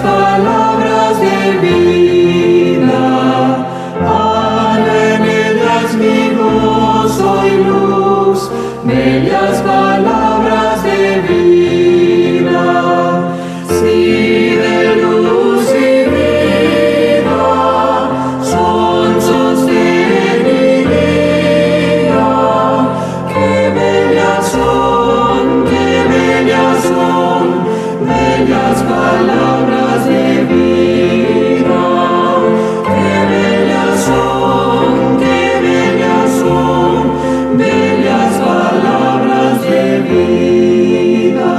palabras de vida, hablen ellas mi gozo y luz, bellas palabras de vida, sí, de luz y vida, son sostén y guía, qué bellas son, bellas palabras de vida, qué bellas son, bellas palabras de vida.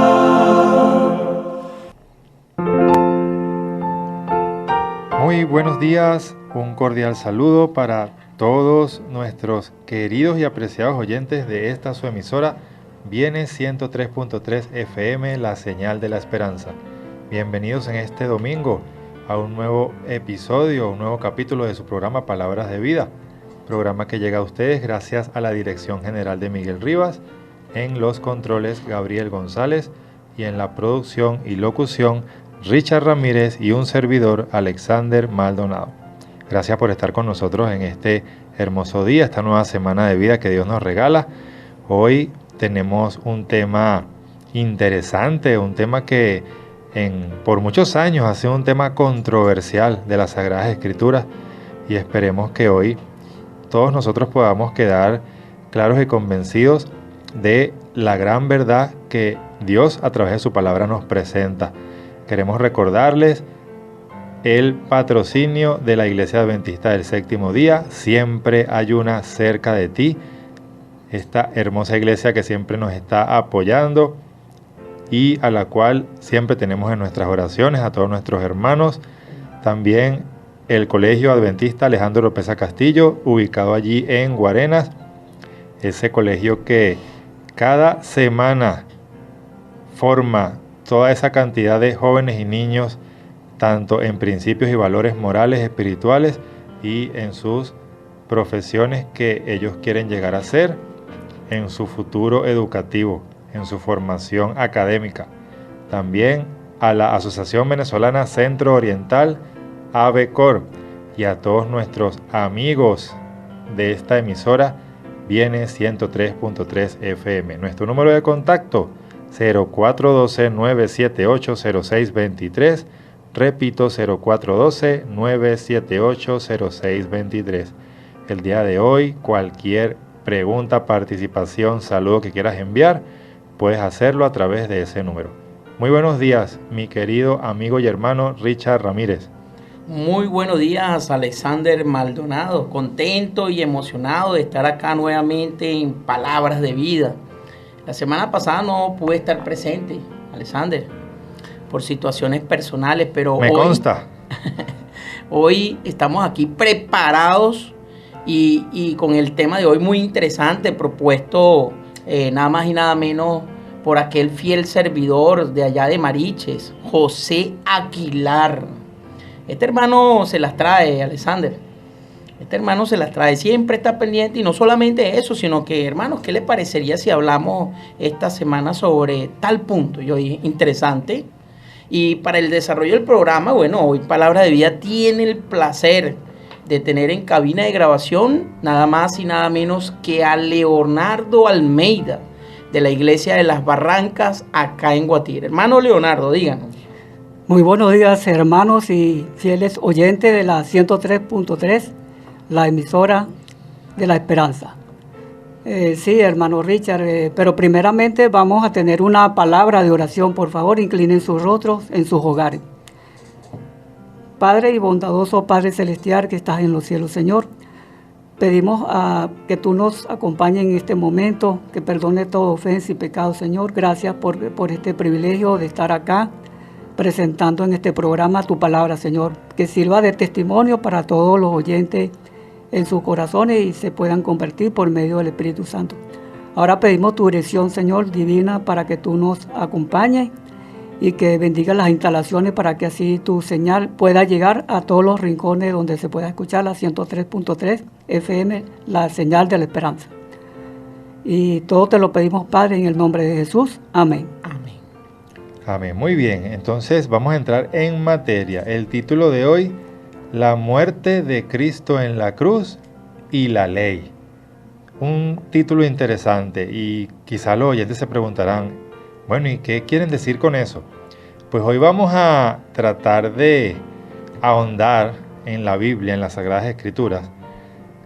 Muy buenos días, un cordial saludo para todos nuestros queridos y apreciados oyentes de esta su emisora Viene 103.3 FM, la señal de la esperanza. Bienvenidos en este domingo a un nuevo episodio, un nuevo capítulo de su programa Palabras de Vida, programa que llega a ustedes gracias a la dirección general de Miguel Rivas, en los controles Gabriel González y en la producción y locución Richard Ramírez y un servidor Alexander Maldonado. Gracias por estar con nosotros en este hermoso día, esta nueva semana de vida que Dios nos regala. Hoy tenemos un tema interesante, un tema que por muchos años ha sido un tema controversial de las Sagradas Escrituras, y esperemos que hoy todos nosotros podamos quedar claros y convencidos de la gran verdad que Dios a través de su palabra nos presenta. Queremos recordarles el patrocinio de la Iglesia Adventista del Séptimo Día. Siempre hay una cerca de ti. Esta hermosa iglesia que siempre nos está apoyando y a la cual siempre tenemos en nuestras oraciones a todos nuestros hermanos. También el Colegio Adventista Alejandro Oropeza Castillo, ubicado allí en Guarenas. Ese colegio que cada semana forma toda esa cantidad de jóvenes y niños, tanto en principios y valores morales, espirituales y en sus profesiones que ellos quieren llegar a ser, en su futuro educativo, en su formación académica. También a la Asociación Venezolana Centro Oriental, AVECOR, y a todos nuestros amigos de esta emisora Viene 103.3 FM. Nuestro número de contacto 0412-978-0623. Repito, 0412-978-0623. El día de hoy, cualquier pregunta, participación, saludo que quieras enviar, puedes hacerlo a través de ese número. Muy buenos días, mi querido amigo y hermano Richard Ramírez. Muy buenos días, Alexander Maldonado. Contento y emocionado de estar acá nuevamente en Palabras de Vida. La semana pasada no pude estar presente, Alexander, por situaciones personales, pero Me consta. Hoy estamos aquí preparados y con el tema de hoy muy interesante, propuesto nada más y nada menos por aquel fiel servidor de allá de Mariches, José Aguilar. Este hermano se las trae, Alexander. Este hermano se las trae, siempre está pendiente, y no solamente eso, sino que, hermanos, ¿qué le parecería si hablamos esta semana sobre tal punto? Yo dije, interesante. Y para el desarrollo del programa, bueno, hoy Palabra de Vida tiene el placer de tener en cabina de grabación nada más y nada menos que a Leonardo Almeida, de la Iglesia de las Barrancas, acá en Guatire. Hermano Leonardo, díganos. Muy buenos días, hermanos y fieles oyentes de la 103.3, la emisora de la esperanza. Sí, hermano Richard, pero primeramente vamos a tener una palabra de oración. Por favor, inclinen sus rostros en sus hogares. Padre y bondadoso Padre Celestial que estás en los cielos, Señor, pedimos que tú nos acompañes en este momento, que perdone toda ofensa y pecado, Señor. Gracias por este privilegio de estar acá, presentando en este programa tu palabra, Señor, que sirva de testimonio para todos los oyentes en sus corazones y se puedan convertir por medio del Espíritu Santo. Ahora pedimos tu dirección, Señor, divina, para que tú nos acompañes y que bendiga las instalaciones para que así tu señal pueda llegar a todos los rincones donde se pueda escuchar la 103.3 FM, la señal de la esperanza. Y todo te lo pedimos, Padre, en el nombre de Jesús. Amén. Amén. Amén. Muy bien, entonces vamos a entrar en materia. El título de hoy, la muerte de Cristo en la cruz y la ley. Un título interesante y quizá los oyentes se preguntarán, bueno, ¿y qué quieren decir con eso? Pues hoy vamos a tratar de ahondar en la Biblia, en las Sagradas Escrituras,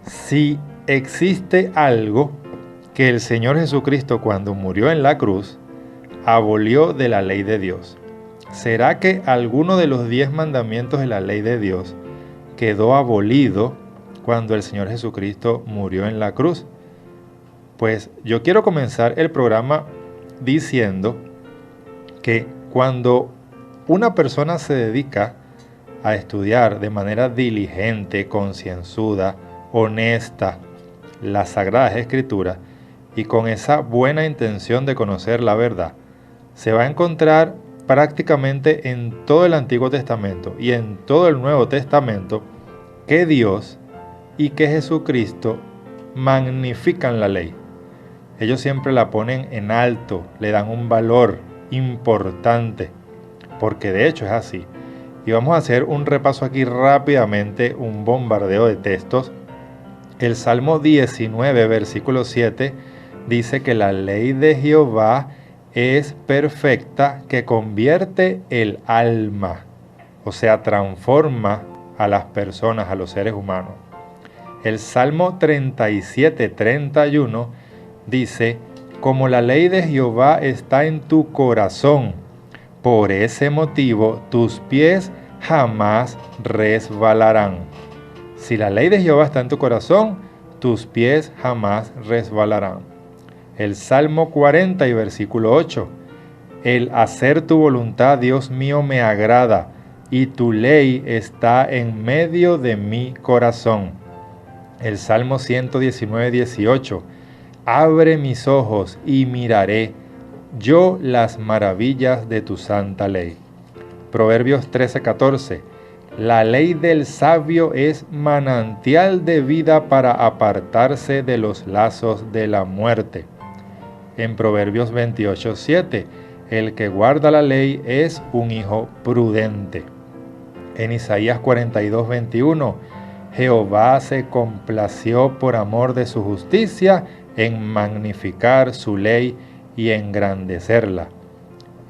si existe algo que el Señor Jesucristo cuando murió en la cruz abolió de la ley de Dios. ¿Será que alguno de los 10 mandamientos de la ley de Dios quedó abolido cuando el Señor Jesucristo murió en la cruz? Pues yo quiero comenzar el programa diciendo que cuando una persona se dedica a estudiar de manera diligente, concienzuda, honesta, las Sagradas Escrituras y con esa buena intención de conocer la verdad, se va a encontrar prácticamente en todo el Antiguo Testamento y en todo el Nuevo Testamento que Dios y que Jesucristo magnifican la ley. Ellos siempre la ponen en alto, le dan un valor importante, porque de hecho es así. Y vamos a hacer un repaso aquí rápidamente, un bombardeo de textos. El Salmo 19, versículo 7, dice que la ley de Jehová es perfecta, que convierte el alma, o sea, transforma a las personas, a los seres humanos. El Salmo 37, 31 dice, como la ley de Jehová está en tu corazón, por ese motivo tus pies jamás resbalarán. Si la ley de Jehová está en tu corazón, tus pies jamás resbalarán. El Salmo 40 y versículo 8. El hacer tu voluntad, Dios mío, me agrada, y tu ley está en medio de mi corazón. El Salmo 119, 18. Abre mis ojos y miraré yo las maravillas de tu santa ley. Proverbios 13, 14. La ley del sabio es manantial de vida para apartarse de los lazos de la muerte. En Proverbios 28, 7, el que guarda la ley es un hijo prudente. En Isaías 42, 21, Jehová se complació por amor de su justicia en magnificar su ley y engrandecerla.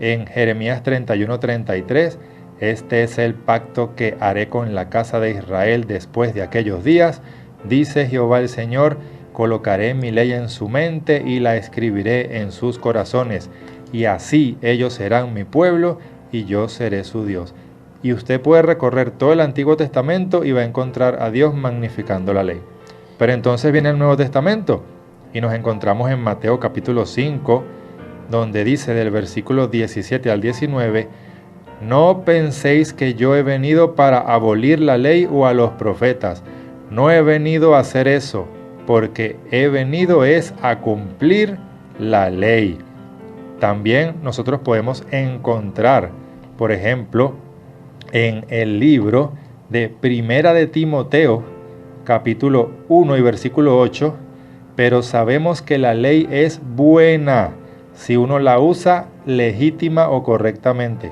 En Jeremías 31, 33, este es el pacto que haré con la casa de Israel después de aquellos días, dice Jehová el Señor, colocaré mi ley en su mente y la escribiré en sus corazones, y así ellos serán mi pueblo y yo seré su Dios. Y usted puede recorrer todo el Antiguo Testamento y va a encontrar a Dios magnificando la ley. Pero entonces viene el Nuevo Testamento y nos encontramos en Mateo capítulo 5, donde dice del versículo 17 al 19, no penséis que yo he venido para abolir la ley o a los profetas. No he venido a hacer eso, porque he venido es a cumplir la ley. También nosotros podemos encontrar, por ejemplo, en el libro de Primera de Timoteo, capítulo 1 y versículo 8, pero sabemos que la ley es buena si uno la usa legítima o correctamente.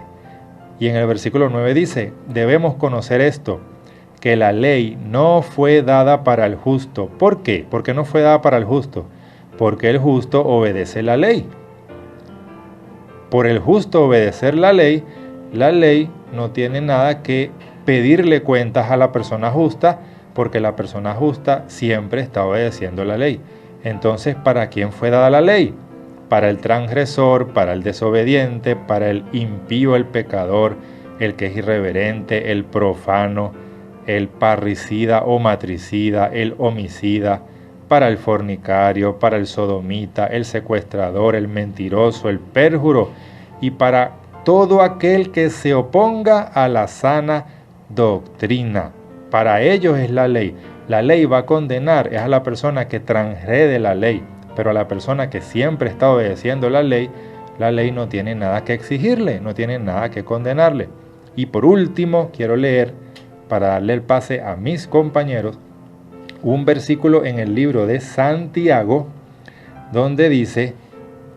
Y en el versículo 9 dice, debemos conocer esto, que la ley no fue dada para el justo. ¿Por qué? ¿Por qué no fue dada para el justo? Porque el justo obedece la ley. Por el justo obedecer la ley no tiene nada que pedirle cuentas a la persona justa, porque la persona justa siempre está obedeciendo la ley. Entonces, ¿para quién fue dada la ley? Para el transgresor, para el desobediente, para el impío, el pecador, el que es irreverente, el profano, el parricida o matricida, el homicida, para el fornicario, para el sodomita, el secuestrador, el mentiroso, el pérjuro, y para todo aquel que se oponga a la sana doctrina. Para ellos es la ley. La ley va a condenar es a la persona que transgrede la ley, pero a la persona que siempre está obedeciendo la ley no tiene nada que exigirle, no tiene nada que condenarle. Y por último, quiero leer, para darle el pase a mis compañeros, un versículo en el libro de Santiago, donde dice,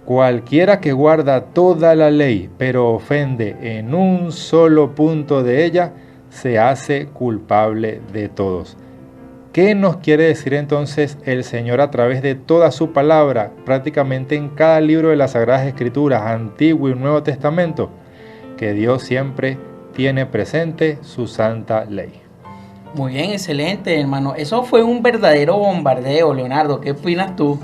Cualquiera que guarda toda la ley, pero ofende en un solo punto de ella, se hace culpable de todos. ¿Qué nos quiere decir entonces el Señor a través de toda su palabra, prácticamente en cada libro de las Sagradas Escrituras, Antiguo y Nuevo Testamento? Que Dios siempre tiene presente su santa ley. Muy bien, excelente, hermano. Eso fue un verdadero bombardeo, Leonardo. ¿Qué opinas tú?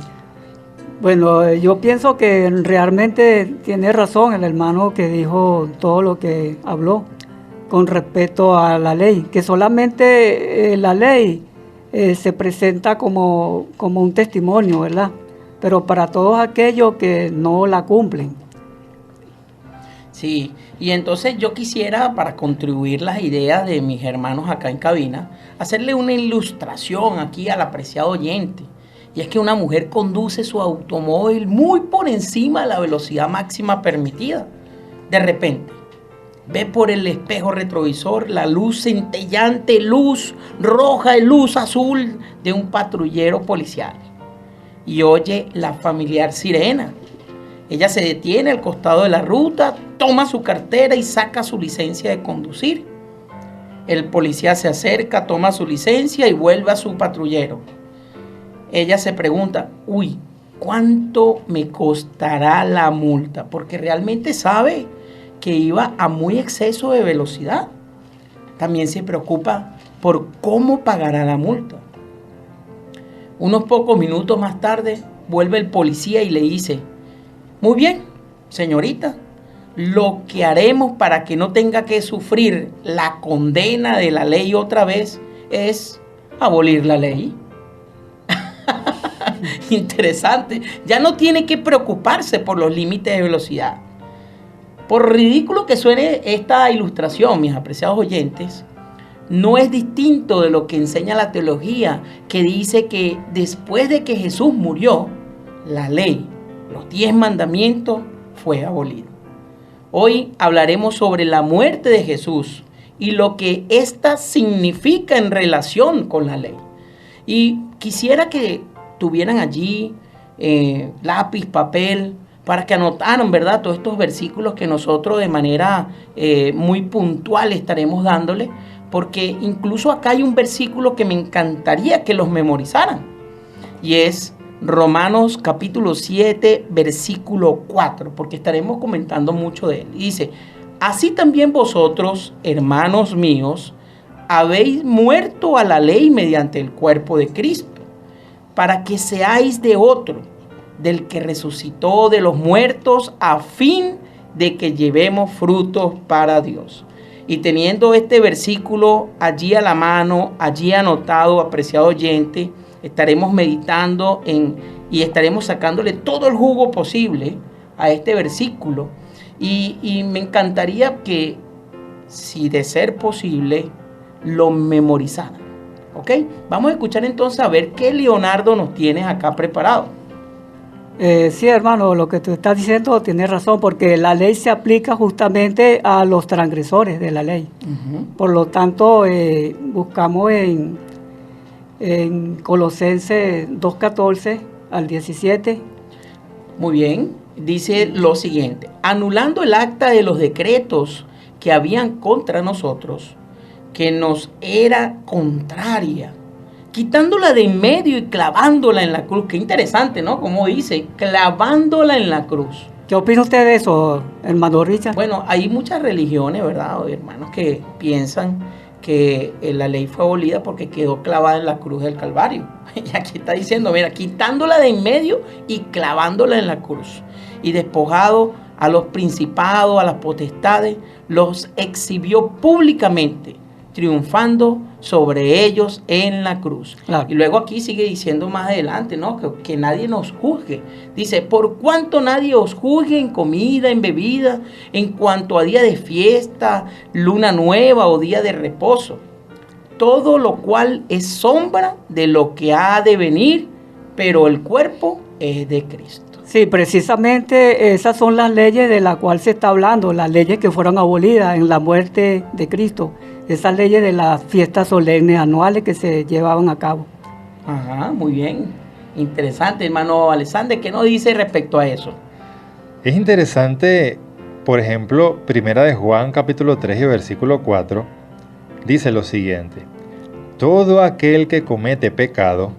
Bueno, yo pienso que realmente tiene razón el hermano que dijo todo lo que habló con respecto a la ley, que solamente la ley se presenta como un testimonio, ¿verdad? Pero para todos aquellos que no la cumplen. Sí, y entonces yo quisiera, para contribuir las ideas de mis hermanos acá en cabina, hacerle una ilustración aquí al apreciado oyente. Y es que una mujer conduce su automóvil muy por encima de la velocidad máxima permitida. De repente, ve por el espejo retrovisor la luz centellante, luz roja y luz azul de un patrullero policial. Y oye la familiar sirena. Ella se detiene al costado de la ruta, toma su cartera y saca su licencia de conducir. El policía se acerca, toma su licencia y vuelve a su patrullero. Ella se pregunta, ¿cuánto me costará la multa? Porque realmente sabe que iba a muy exceso de velocidad. También se preocupa por cómo pagará la multa. Unos pocos minutos más tarde, vuelve el policía y le dice, muy bien, señorita, lo que haremos para que no tenga que sufrir la condena de la ley otra vez es abolir la ley. Interesante. Ya no tiene que preocuparse por los límites de velocidad. Por ridículo que suene esta ilustración, mis apreciados oyentes, no es distinto de lo que enseña la teología, que dice que después de que Jesús murió, la ley, los 10 mandamientos, fue abolido. Hoy hablaremos sobre la muerte de Jesús y lo que ésta significa en relación con la ley. Y quisiera que tuvieran allí lápiz, papel, para que anotaran, ¿verdad?, todos estos versículos que nosotros de manera muy puntual estaremos dándole, porque incluso acá hay un versículo que me encantaría que los memorizaran, y es Romanos capítulo 7, versículo 4, porque estaremos comentando mucho de él. Y dice, así también vosotros, hermanos míos, habéis muerto a la ley mediante el cuerpo de Cristo, para que seáis de otro, del que resucitó de los muertos, a fin de que llevemos frutos para Dios. Y teniendo este versículo allí a la mano, allí anotado, apreciado oyente, estaremos meditando y estaremos sacándole todo el jugo posible a este versículo. Y me encantaría que, si de ser posible, lo memorizaran. ¿Ok? Vamos a escuchar entonces a ver qué Leonardo nos tienes acá preparado. Sí, hermano, lo que tú estás diciendo tienes razón, porque la ley se aplica justamente a los transgresores de la ley. Uh-huh. Por lo tanto, buscamos en Colosenses 2:14 al 17. Muy bien, dice lo siguiente: anulando el acta de los decretos que habían contra nosotros, que nos era contraria, quitándola de en medio y clavándola en la cruz. Qué interesante, ¿no? Como dice, clavándola en la cruz. ¿Qué opina usted de eso, hermano Richard? Bueno, hay muchas religiones, ¿verdad?, hermanos, que piensan que la ley fue abolida porque quedó clavada en la cruz del Calvario. Y aquí está diciendo, mira, quitándola de en medio y clavándola en la cruz. Y despojado a los principados, a las potestades, los exhibió públicamente, triunfando sobre ellos en la cruz. Claro. Y luego aquí sigue diciendo más adelante, ¿no?, que nadie nos juzgue. Dice, por cuanto nadie os juzgue en comida, en bebida, en cuanto a día de fiesta, luna nueva o día de reposo, todo lo cual es sombra de lo que ha de venir, pero el cuerpo es de Cristo. Sí, precisamente esas son las leyes de las cuales se está hablando, las leyes que fueron abolidas en la muerte de Cristo, esas leyes de las fiestas solemnes anuales que se llevaban a cabo. Ajá, muy bien. Interesante, hermano Alexander. ¿Qué nos dice respecto a eso? Es interesante, por ejemplo, Primera de Juan capítulo 3 y versículo 4, dice lo siguiente: todo aquel que comete pecado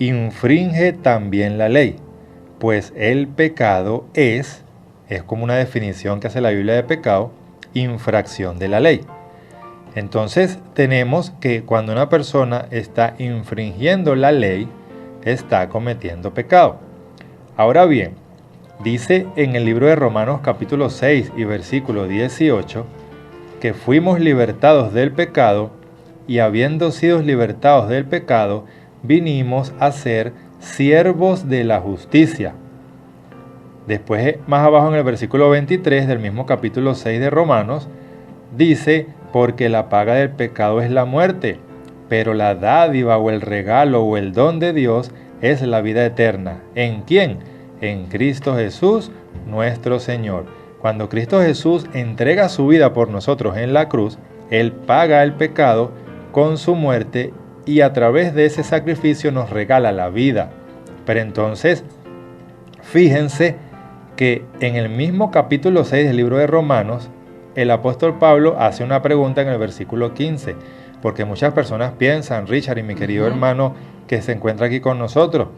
infringe también la ley, pues el pecado es como una definición que hace la Biblia de pecado, infracción de la ley. Entonces tenemos que cuando una persona está infringiendo la ley, está cometiendo pecado. Ahora bien, dice en el libro de Romanos capítulo 6 y versículo 18, que fuimos libertados del pecado y habiendo sido libertados del pecado, vinimos a ser siervos de la justicia. Después, más abajo en el versículo 23 del mismo capítulo 6 de Romanos, dice: porque la paga del pecado es la muerte, pero la dádiva o el regalo o el don de Dios es la vida eterna. ¿En quién? En Cristo Jesús, nuestro Señor. Cuando Cristo Jesús entrega su vida por nosotros en la cruz, Él paga el pecado con su muerte y a través de ese sacrificio nos regala la vida. Pero entonces, fíjense que en el mismo capítulo 6 del libro de Romanos, el apóstol Pablo hace una pregunta en el versículo 15, porque muchas personas piensan, Richard y mi querido hermano que se encuentra aquí con nosotros,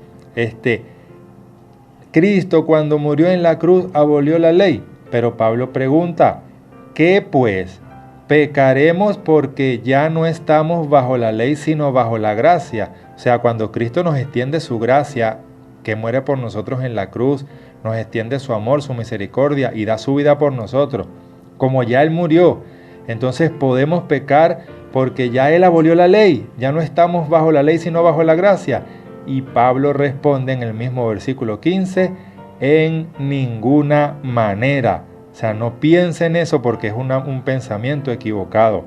Cristo cuando murió en la cruz abolió la ley, pero Pablo pregunta, ¿qué pues? ¿Pecaremos porque ya no estamos bajo la ley sino bajo la gracia? O sea, cuando Cristo nos extiende su gracia, que muere por nosotros en la cruz, nos extiende su amor, su misericordia y da su vida por nosotros. Como ya Él murió, entonces podemos pecar porque ya Él abolió la ley, ya no estamos bajo la ley sino bajo la gracia. Y Pablo responde en el mismo versículo 15, en ninguna manera. O sea, no piensen eso porque es un pensamiento equivocado.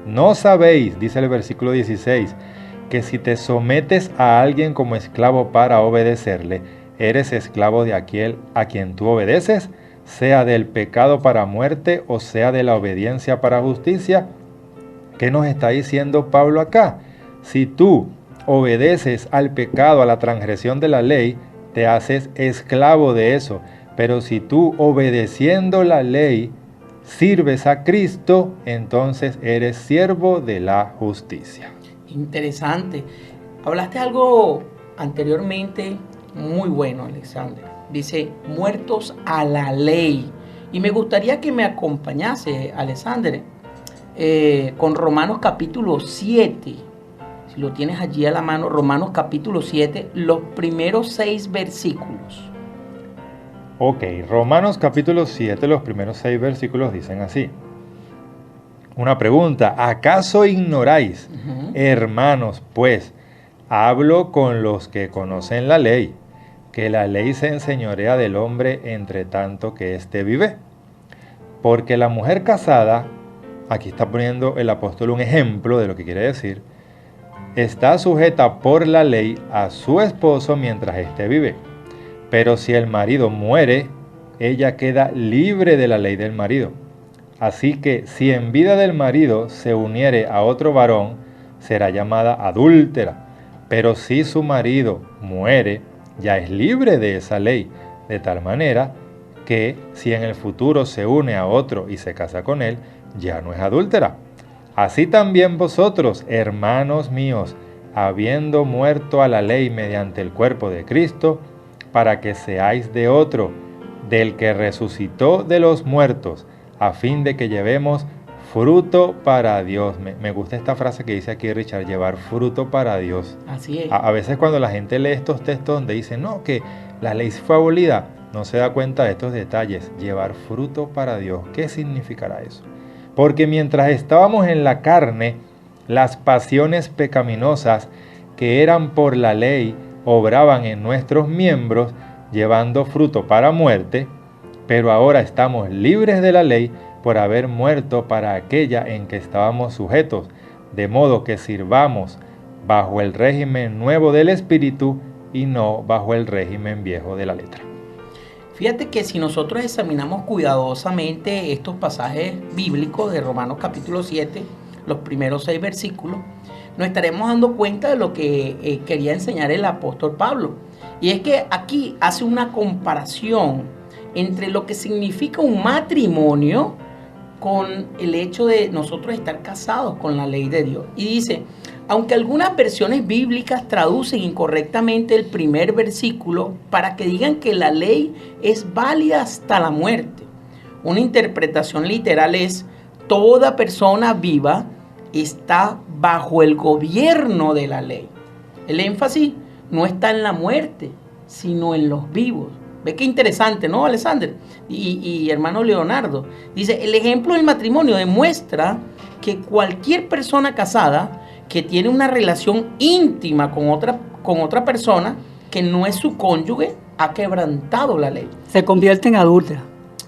No sabéis, dice el versículo 16, que si te sometes a alguien como esclavo para obedecerle, eres esclavo de aquel a quien tú obedeces, sea del pecado para muerte o sea de la obediencia para justicia. ¿Qué nos está diciendo Pablo acá? Si tú obedeces al pecado, a la transgresión de la ley, te haces esclavo de eso. Pero si tú, obedeciendo la ley, sirves a Cristo, entonces eres siervo de la justicia. Interesante. Hablaste algo anteriormente muy bueno, Alexander. Dice, muertos a la ley. Y me gustaría que me acompañase, Alexander, con Romanos capítulo 7. Si lo tienes allí a la mano, Romanos capítulo 7, los primeros 6 versículos. Ok, Romanos capítulo 7, los primeros 6 versículos dicen así. Una pregunta, ¿acaso ignoráis, hermanos, pues, hablo con los que conocen la ley, que la ley se enseñorea del hombre entre tanto que éste vive? Porque la mujer casada, aquí está poniendo el apóstol un ejemplo de lo que quiere decir, está sujeta por la ley a su esposo mientras éste vive. Pero si el marido muere, ella queda libre de la ley del marido. Así que si en vida del marido se uniere a otro varón, será llamada adúltera. Pero si su marido muere, ya es libre de esa ley, de tal manera que si en el futuro se une a otro y se casa con él, ya no es adúltera. Así también vosotros, hermanos míos, habiendo muerto a la ley mediante el cuerpo de Cristo, para que seáis de otro, del que resucitó de los muertos, a fin de que llevemos fruto para Dios. Me gusta esta frase que dice aquí Richard, llevar fruto para Dios. Así es. A veces cuando la gente lee estos textos donde dicen, no, que la ley fue abolida, no se da cuenta de estos detalles. Llevar fruto para Dios, ¿qué significará eso? Porque mientras estábamos en la carne, las pasiones pecaminosas que eran por la ley obraban en nuestros miembros, llevando fruto para muerte, pero ahora estamos libres de la ley por haber muerto para aquella en que estábamos sujetos, de modo que sirvamos bajo el régimen nuevo del Espíritu y no bajo el régimen viejo de la letra. Fíjate que si nosotros examinamos cuidadosamente estos pasajes bíblicos de Romanos capítulo 7, los primeros 6 versículos, nos estaremos dando cuenta de lo que quería enseñar el apóstol Pablo. Y es que aquí hace una comparación entre lo que significa un matrimonio con el hecho de nosotros estar casados con la ley de Dios. Y dice, aunque algunas versiones bíblicas traducen incorrectamente el primer versículo para que digan que la ley es válida hasta la muerte, una interpretación literal es: toda persona viva está bajo el gobierno de la ley. El énfasis no está en la muerte, sino en los vivos. Ve qué interesante, ¿no, Alexander? Y hermano Leonardo. Dice, el ejemplo del matrimonio demuestra que cualquier persona casada que tiene una relación íntima con otra persona que no es su cónyuge ha quebrantado la ley. Se convierte en adúltera.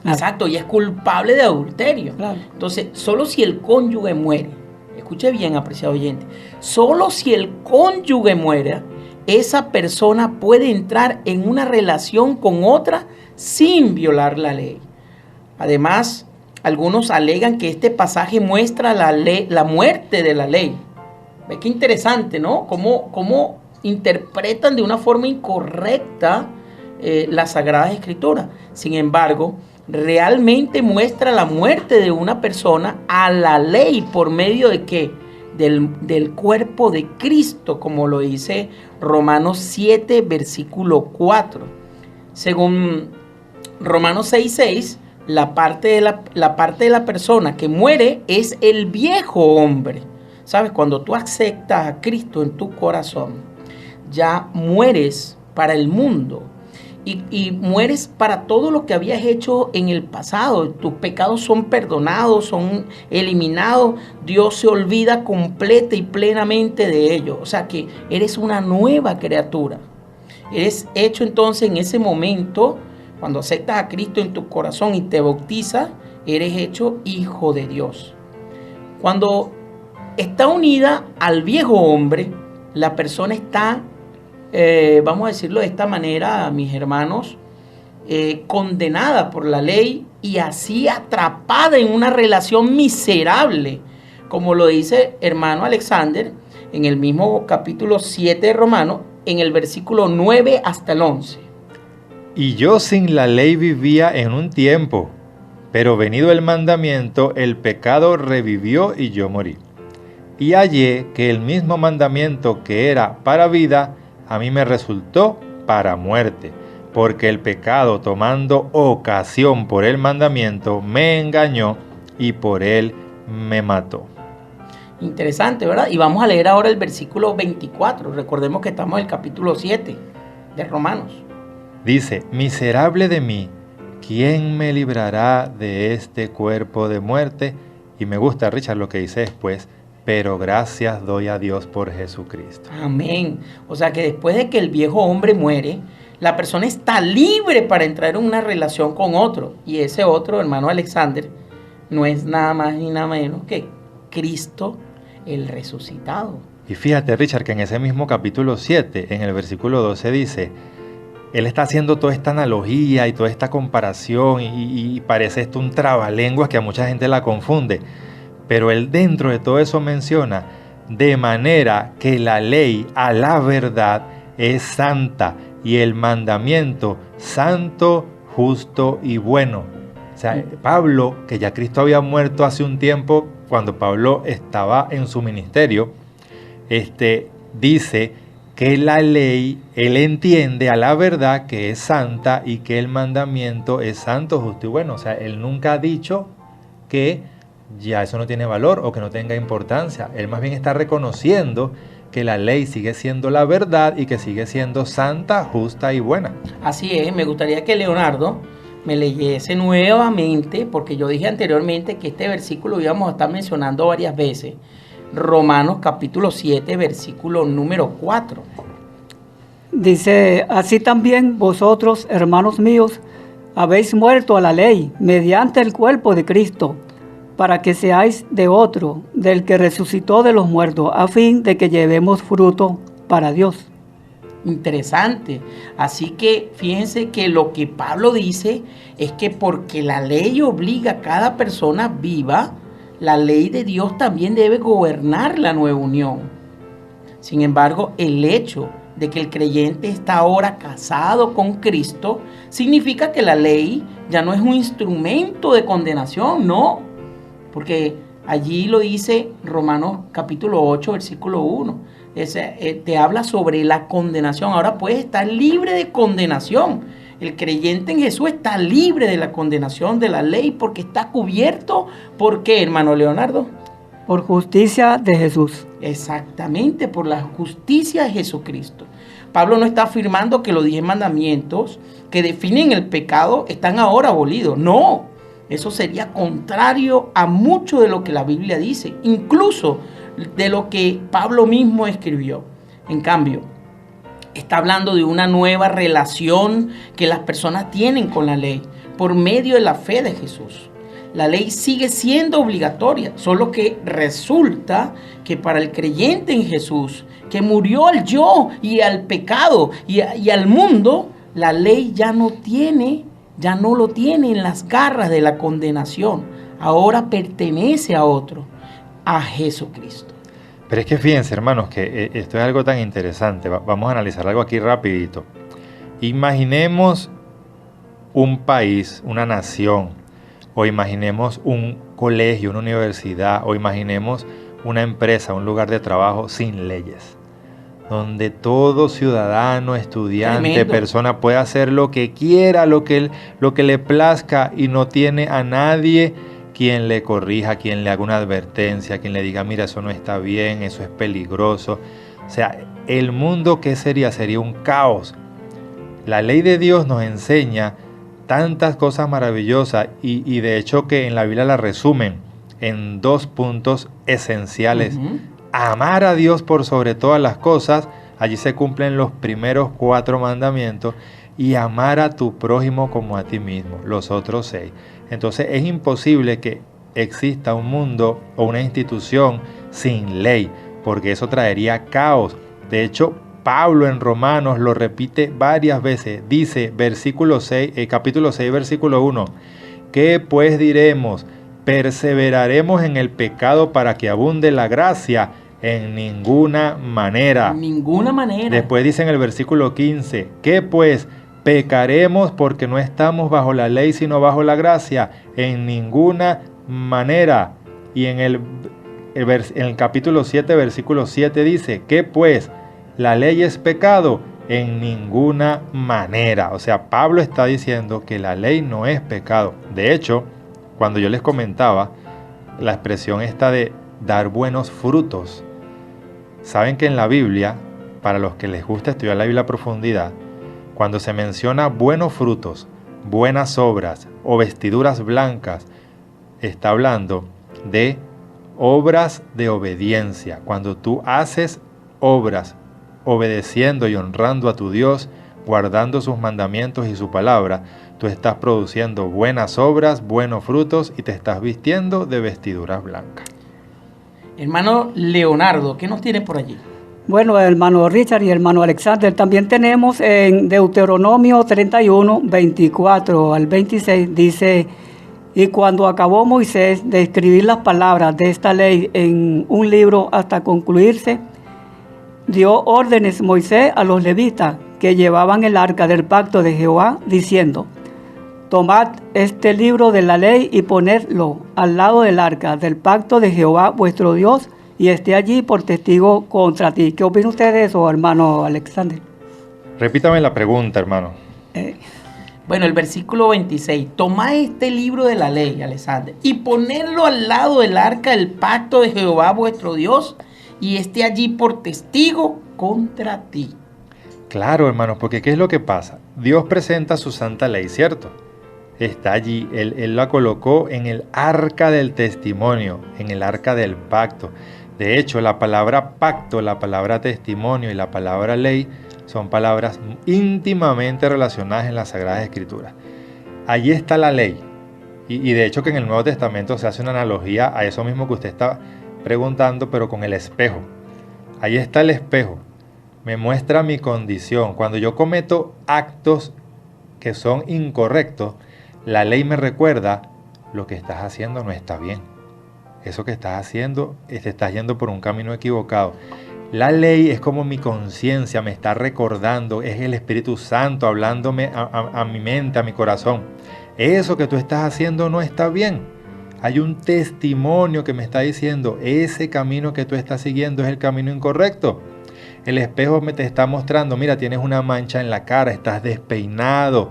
Exacto, y es culpable de adulterio. Claro. Entonces, solo si el cónyuge muere, escuche bien, apreciado oyente, solo si el cónyuge muere, esa persona puede entrar en una relación con otra sin violar la ley. Además, algunos alegan que este pasaje muestra la muerte de la ley. Ve qué interesante, ¿no? Cómo interpretan de una forma incorrecta las Sagradas Escrituras. Sin embargo, realmente muestra la muerte de una persona a la ley por medio de ¿qué? Del cuerpo de Cristo, como lo dice Romanos 7, versículo 4. Según Romanos 6:6, la parte de la persona que muere es el viejo hombre. ¿Sabes? Cuando tú aceptas a Cristo en tu corazón, ya mueres para el mundo. Y mueres para todo lo que habías hecho en el pasado. Tus pecados son perdonados, son eliminados. Dios se olvida completa y plenamente de ellos. O sea que eres una nueva criatura. Eres hecho entonces en ese momento, cuando aceptas a Cristo en tu corazón y te bautizas, eres hecho hijo de Dios. Cuando está unida al viejo hombre, la persona está vamos a decirlo de esta manera, mis hermanos, condenada por la ley y así atrapada en una relación miserable, como lo dice hermano Alexander en el mismo capítulo 7 de Romanos, en el versículo 9 hasta el 11. Y yo sin la ley vivía en un tiempo, pero venido el mandamiento, el pecado revivió y yo morí. Y hallé que el mismo mandamiento que era para vida, a mí me resultó para muerte, porque el pecado, tomando ocasión por el mandamiento, me engañó y por él me mató. Interesante, ¿verdad? Y vamos a leer ahora el versículo 24. Recordemos que estamos en el capítulo 7 de Romanos. Dice, miserable de mí, ¿quién me librará de este cuerpo de muerte? Y me gusta, Richard, lo que dice después, pero gracias doy a Dios por Jesucristo. Amén. O sea que después de que el viejo hombre muere, la persona está libre para entrar en una relación con otro. Y ese otro, hermano Alexander, no es nada más ni nada menos que Cristo el resucitado. Y fíjate, Richard, que en ese mismo capítulo 7, en el versículo 12 dice, él está haciendo toda esta analogía y toda esta comparación y parece esto un trabalenguas que a mucha gente la confunde. Pero él dentro de todo eso menciona, de manera que la ley a la verdad es santa y el mandamiento santo, justo y bueno. O sea, Pablo, que ya Cristo había muerto hace un tiempo, cuando Pablo estaba en su ministerio, dice que la ley, él entiende a la verdad que es santa y que el mandamiento es santo, justo y bueno. O sea, él nunca ha dicho que ya eso no tiene valor o que no tenga importancia. Él más bien está reconociendo que la ley sigue siendo la verdad y que sigue siendo santa, justa y buena. Así es, me gustaría que Leonardo me leyese nuevamente, porque yo dije anteriormente que este versículo íbamos a estar mencionando varias veces. Romanos capítulo 7, versículo número 4. Dice, así también vosotros, hermanos míos, habéis muerto a la ley mediante el cuerpo de Cristo, para que seáis de otro, del que resucitó de los muertos, a fin de que llevemos fruto para Dios. Interesante. Así que fíjense que lo que Pablo dice es que porque la ley obliga a cada persona viva, la ley de Dios también debe gobernar la nueva unión. Sin embargo, el hecho de que el creyente está ahora casado con Cristo, significa que la ley ya no es un instrumento de condenación, no, porque allí lo dice Romanos capítulo 8, versículo 1. Te habla sobre la condenación. Ahora puedes estar libre de condenación. El creyente en Jesús está libre de la condenación de la ley porque está cubierto. ¿Por qué, hermano Leonardo? Por justicia de Jesús. Exactamente, por la justicia de Jesucristo. Pablo no está afirmando que los 10 mandamientos que definen el pecado están ahora abolidos. No, eso sería contrario a mucho de lo que la Biblia dice, incluso de lo que Pablo mismo escribió. En cambio, está hablando de una nueva relación que las personas tienen con la ley por medio de la fe de Jesús. La ley sigue siendo obligatoria, solo que resulta que para el creyente en Jesús, que murió al yo y al pecado y al mundo, la ley ya no lo tiene en las garras de la condenación. Ahora pertenece a otro, a Jesucristo. Pero es que fíjense, hermanos, que esto es algo tan interesante. Vamos a analizar algo aquí rapidito. Imaginemos un país, una nación, o imaginemos un colegio, una universidad, o imaginemos una empresa, un lugar de trabajo sin leyes, donde todo ciudadano, estudiante, Tremendo. persona puede hacer lo que quiera, lo que le plazca, y no tiene a nadie quien le corrija, quien le haga una advertencia, quien le diga, mira, eso no está bien, eso es peligroso. O sea, el mundo, ¿qué sería? Sería un caos. La ley de Dios nos enseña tantas cosas maravillosas y de hecho que en la Biblia la resumen en 2 puntos esenciales. Amar a Dios por sobre todas las cosas, allí se cumplen los primeros 4 mandamientos, y amar a tu prójimo como a ti mismo, los otros 6. Entonces es imposible que exista un mundo o una institución sin ley, porque eso traería caos. De hecho, Pablo en Romanos lo repite varias veces. Dice, capítulo 6, versículo 1, ¿qué pues diremos? ¿Perseveraremos en el pecado para que abunde la gracia? En ninguna manera. En ninguna manera. Después dice en el versículo 15, ¿qué pues? ¿Pecaremos porque no estamos bajo la ley sino bajo la gracia? En ninguna manera. Y en el capítulo 7, versículo 7 dice, ¿qué pues? ¿La ley es pecado? En ninguna manera. O sea, Pablo está diciendo que la ley no es pecado. De hecho, cuando yo les comentaba la expresión esta de dar buenos frutos, saben que en la Biblia, para los que les gusta estudiar la Biblia a profundidad, cuando se menciona buenos frutos, buenas obras o vestiduras blancas, está hablando de obras de obediencia. Cuando tú haces obras obedeciendo y honrando a tu Dios, guardando sus mandamientos y su palabra, tú estás produciendo buenas obras, buenos frutos y te estás vistiendo de vestiduras blancas. Hermano Leonardo, ¿qué nos tiene por allí? Bueno, hermano Richard y hermano Alexander, también tenemos en Deuteronomio 31, 24 al 26, dice, y cuando acabó Moisés de escribir las palabras de esta ley en un libro hasta concluirse, dio órdenes Moisés a los levitas que llevaban el arca del pacto de Jehová, diciendo, tomad este libro de la ley y ponedlo al lado del arca del pacto de Jehová vuestro Dios, y esté allí por testigo contra ti. ¿Qué opina usted de eso, hermano Alexander? Repítame la pregunta, hermano. Bueno, el versículo 26. Tomad este libro de la ley, Alexander, y ponedlo al lado del arca del pacto de Jehová vuestro Dios, y esté allí por testigo contra ti. Claro, hermanos, porque ¿qué es lo que pasa? Dios presenta su santa ley, ¿cierto? Está allí, Él la colocó en el arca del testimonio, en el arca del pacto. De hecho, la palabra pacto, la palabra testimonio y la palabra ley son palabras íntimamente relacionadas en las Sagradas Escrituras. Allí está la ley. Y de hecho que en el Nuevo Testamento se hace una analogía a eso mismo que usted está preguntando, pero con el espejo. Ahí está el espejo. Me muestra mi condición. Cuando yo cometo actos que son incorrectos, la ley me recuerda, lo que estás haciendo no está bien. Eso que estás haciendo, te estás yendo por un camino equivocado. La ley es como mi conciencia me está recordando, es el Espíritu Santo hablándome a mi mente, a mi corazón. Eso que tú estás haciendo no está bien. Hay un testimonio que me está diciendo, ese camino que tú estás siguiendo es el camino incorrecto. El espejo me te está mostrando, mira, tienes una mancha en la cara, estás despeinado,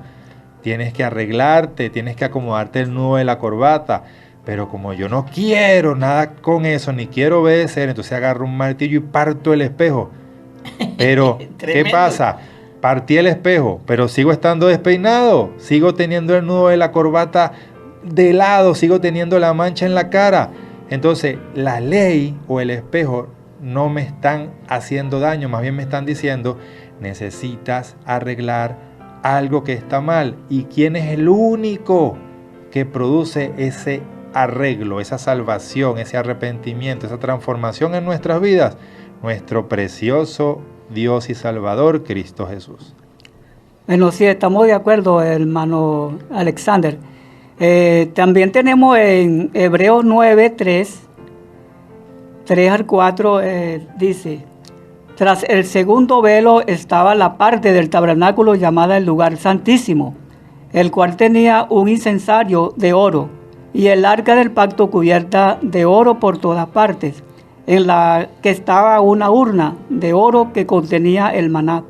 tienes que arreglarte, tienes que acomodarte el nudo de la corbata. Pero como yo no quiero nada con eso, ni quiero obedecer, entonces agarro un martillo y parto el espejo. Pero, ¿qué Tremendo. pasa? Partí el espejo, pero sigo estando despeinado, sigo teniendo el nudo de la corbata de lado, sigo teniendo la mancha en la cara. Entonces, la ley o el espejo no me están haciendo daño, más bien me están diciendo, necesitas arreglar algo que está mal. ¿Y quién es el único que produce ese arreglo, esa salvación, ese arrepentimiento, esa transformación en nuestras vidas? Nuestro precioso Dios y Salvador, Cristo Jesús. Bueno, sí, estamos de acuerdo, hermano Alexander. También tenemos en Hebreos 9, 3 al 4, dice: tras el segundo velo estaba la parte del tabernáculo llamada el lugar santísimo, el cual tenía un incensario de oro, y el arca del pacto cubierta de oro por todas partes, en la que estaba una urna de oro que contenía el maná,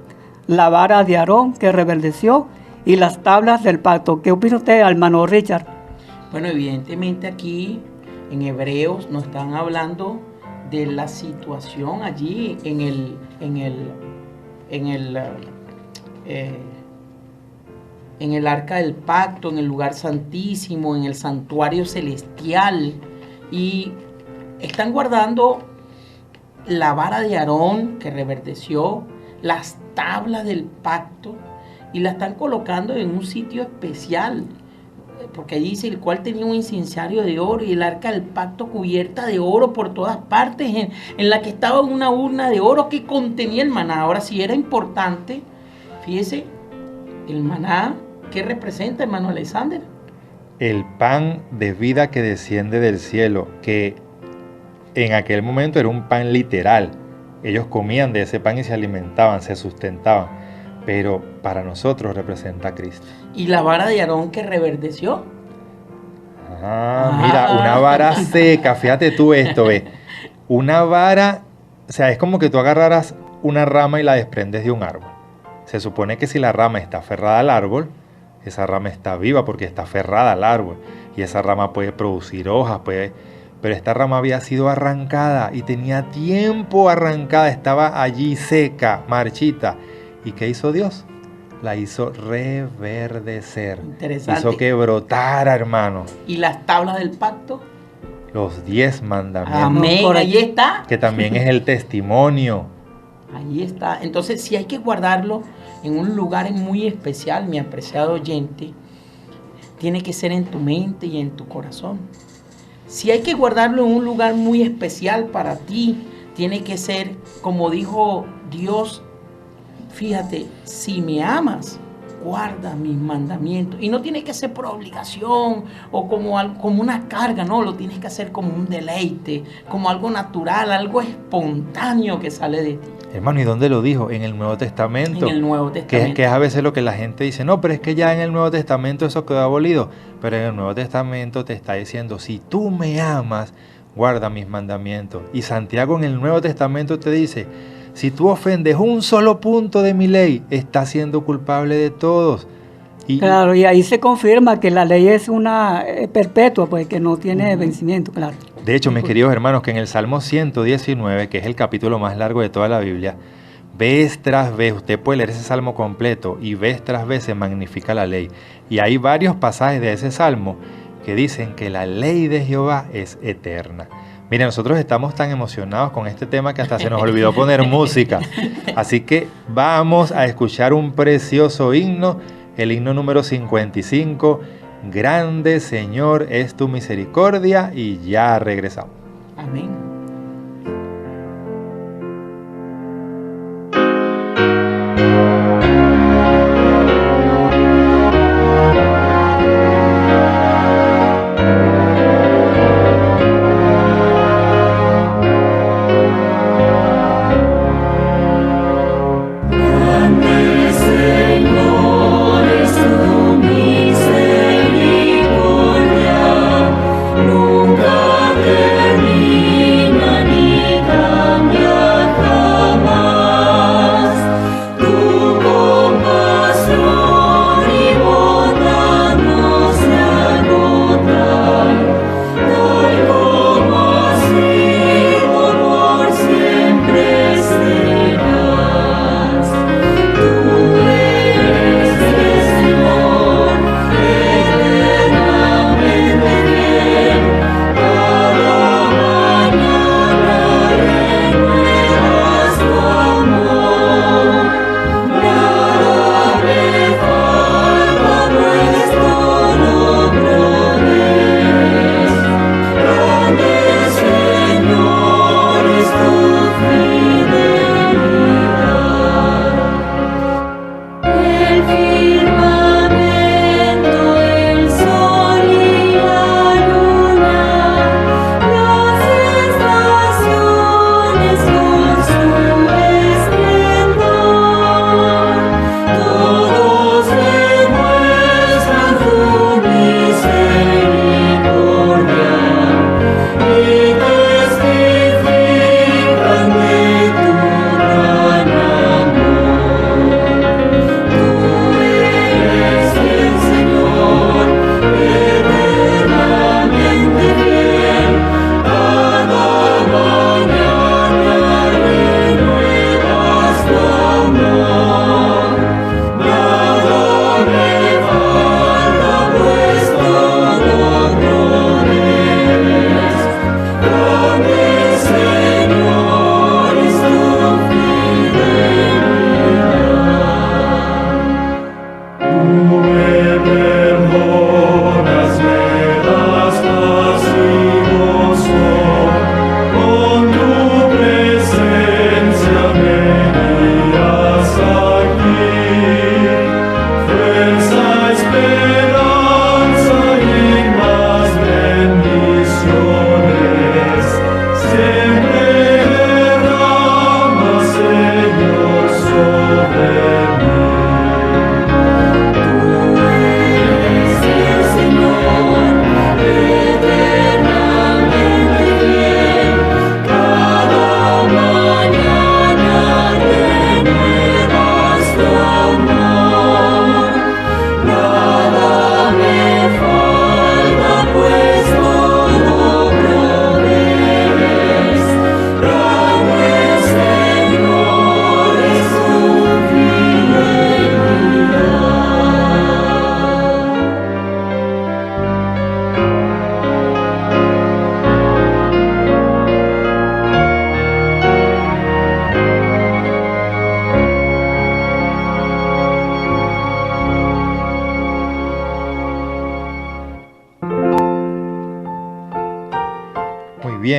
la vara de Aarón que reverdeció y las tablas del pacto. ¿Qué opina usted, hermano Richard? Bueno, evidentemente aquí en Hebreos nos están hablando de la situación allí en el arca del pacto, en el lugar santísimo, en el santuario celestial, y están guardando la vara de Aarón que reverdeció, las tablas del pacto, y la están colocando en un sitio especial, porque allí dice el cual tenía un incensario de oro y el arca del pacto cubierta de oro por todas partes, en la que estaba una urna de oro que contenía el maná. Ahora, si era importante, fíjese, el maná, ¿qué representa, hermano Alexander? El pan de vida que desciende del cielo, que en aquel momento era un pan literal. Ellos comían de ese pan y se alimentaban, se sustentaban. Pero para nosotros representa a Cristo. Y la vara de Aarón que reverdeció. Mira, una vara seca, fíjate tú esto, ve. Una vara, o sea, es como que tú agarraras una rama y la desprendes de un árbol. Se supone que si la rama está aferrada al árbol, esa rama está viva porque está aferrada al árbol. Y esa rama puede producir hojas, pero esta rama había sido arrancada y tenía tiempo arrancada, estaba allí seca, marchita. ¿Y qué hizo Dios? La hizo reverdecer. Interesante. Hizo que brotara, hermano. ¿Y las tablas del pacto? Los 10 mandamientos. Amén, ahí está. Que también es el testimonio. Ahí está. Entonces, si hay que guardarlo en un lugar muy especial, mi apreciado oyente, tiene que ser en tu mente y en tu corazón. Si hay que guardarlo en un lugar muy especial para ti, tiene que ser, como dijo Dios, fíjate, si me amas, guarda mis mandamientos. Y no tiene que ser por obligación o como una carga, no, lo tienes que hacer como un deleite, como algo natural, algo espontáneo que sale de ti. Hermano, ¿y dónde lo dijo? En el Nuevo Testamento. En el Nuevo Testamento. Que es a veces lo que la gente dice, no, pero es que ya en el Nuevo Testamento eso quedó abolido. Pero en el Nuevo Testamento te está diciendo, si tú me amas, guarda mis mandamientos. Y Santiago en el Nuevo Testamento te dice, si tú ofendes un solo punto de mi ley, estás siendo culpable de todos. Claro, y ahí se confirma que la ley es una perpetua, pues que no tiene vencimiento, claro. De hecho, mis queridos hermanos, que en el Salmo 119, que es el capítulo más largo de toda la Biblia, vez tras vez, usted puede leer ese salmo completo y vez tras vez se magnifica la ley. Y hay varios pasajes de ese salmo que dicen que la ley de Jehová es eterna. Mira, nosotros estamos tan emocionados con este tema que hasta se nos olvidó poner música. Así que vamos a escuchar un precioso himno, el himno número 55, Grande Señor es tu misericordia, y ya regresamos. Amén.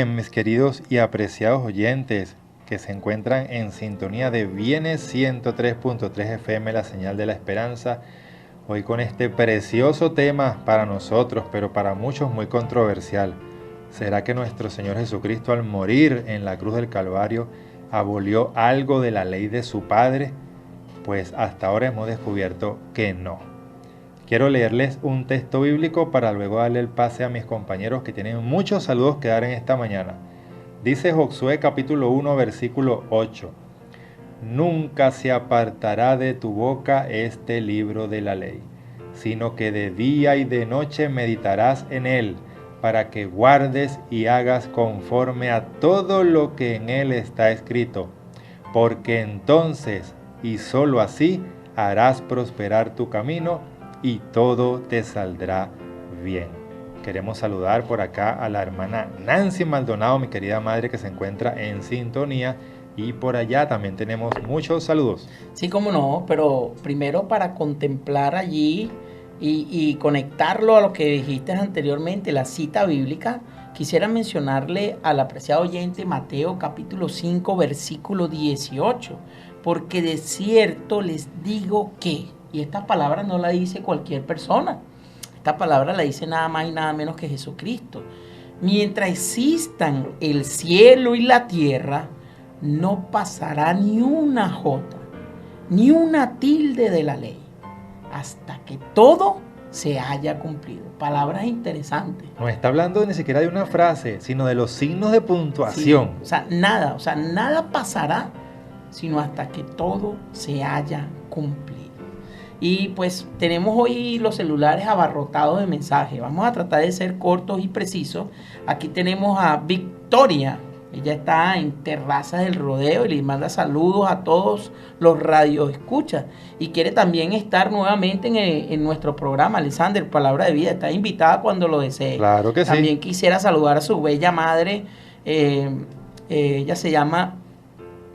Bien, mis queridos y apreciados oyentes que se encuentran en sintonía de Vienes 103.3 FM, la señal de la esperanza, hoy con este precioso tema para nosotros, pero para muchos muy controversial. ¿Será que nuestro Señor Jesucristo al morir en la cruz del Calvario abolió algo de la ley de su Padre? Pues hasta ahora hemos descubierto que no. Quiero leerles un texto bíblico para luego darle el pase a mis compañeros que tienen muchos saludos que dar en esta mañana. Dice Josué capítulo 1 versículo 8. Nunca se apartará de tu boca este libro de la ley, sino que de día y de noche meditarás en él, para que guardes y hagas conforme a todo lo que en él está escrito, porque entonces y sólo así harás prosperar tu camino y todo te saldrá bien. Queremos saludar por acá a la hermana Nancy Maldonado, mi querida madre que se encuentra en sintonía, y por allá también tenemos muchos saludos. Sí, cómo no, pero primero para contemplar allí y conectarlo a lo que dijiste anteriormente, la cita bíblica, quisiera mencionarle al apreciado oyente Mateo capítulo 5 versículo 18, porque de cierto les digo que, y esta palabra no la dice cualquier persona, esta palabra la dice nada más y nada menos que Jesucristo. Mientras existan el cielo y la tierra, no pasará ni una jota, ni una tilde de la ley, hasta que todo se haya cumplido. Palabras interesantes. No está hablando ni siquiera de una frase, sino de los signos de puntuación. Sí, o sea, nada pasará, sino hasta que todo se haya cumplido. Y pues tenemos hoy los celulares abarrotados de mensajes. Vamos a tratar de ser cortos y precisos. Aquí tenemos a Victoria. Ella está en Terrazas del Rodeo y le manda saludos a todos los radioescuchas. Y quiere también estar nuevamente en nuestro programa, Alexander, Palabra de Vida. Está invitada cuando lo desee. Claro que sí. También quisiera saludar a su bella madre. Ella se llama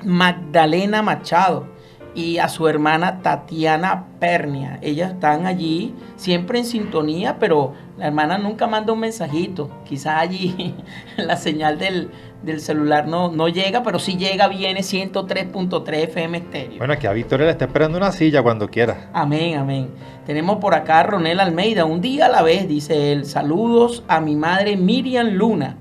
Magdalena Machado. Y a su hermana Tatiana Pernia. Ellas están allí siempre en sintonía, pero la hermana nunca manda un mensajito. Quizás allí la señal del celular no llega, pero sí llega, viene 103.3 FM estéreo. Bueno, aquí a Victoria le está esperando una silla cuando quiera. Amén, amén. Tenemos por acá a Ronel Almeida, un día a la vez, dice él. Saludos a mi madre Miriam Luna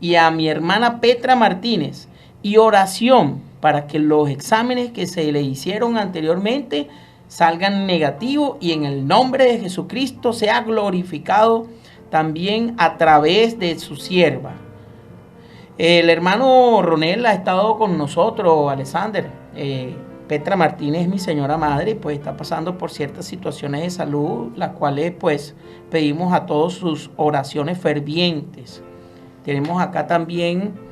y a mi hermana Petra Martínez. Y oración para que los exámenes que se le hicieron anteriormente salgan negativos y en el nombre de Jesucristo sea glorificado también a través de su sierva. El hermano Ronel ha estado con nosotros, Alexander. Petra Martínez, mi señora madre, pues está pasando por ciertas situaciones de salud, las cuales pues pedimos a todos sus oraciones fervientes. Tenemos acá también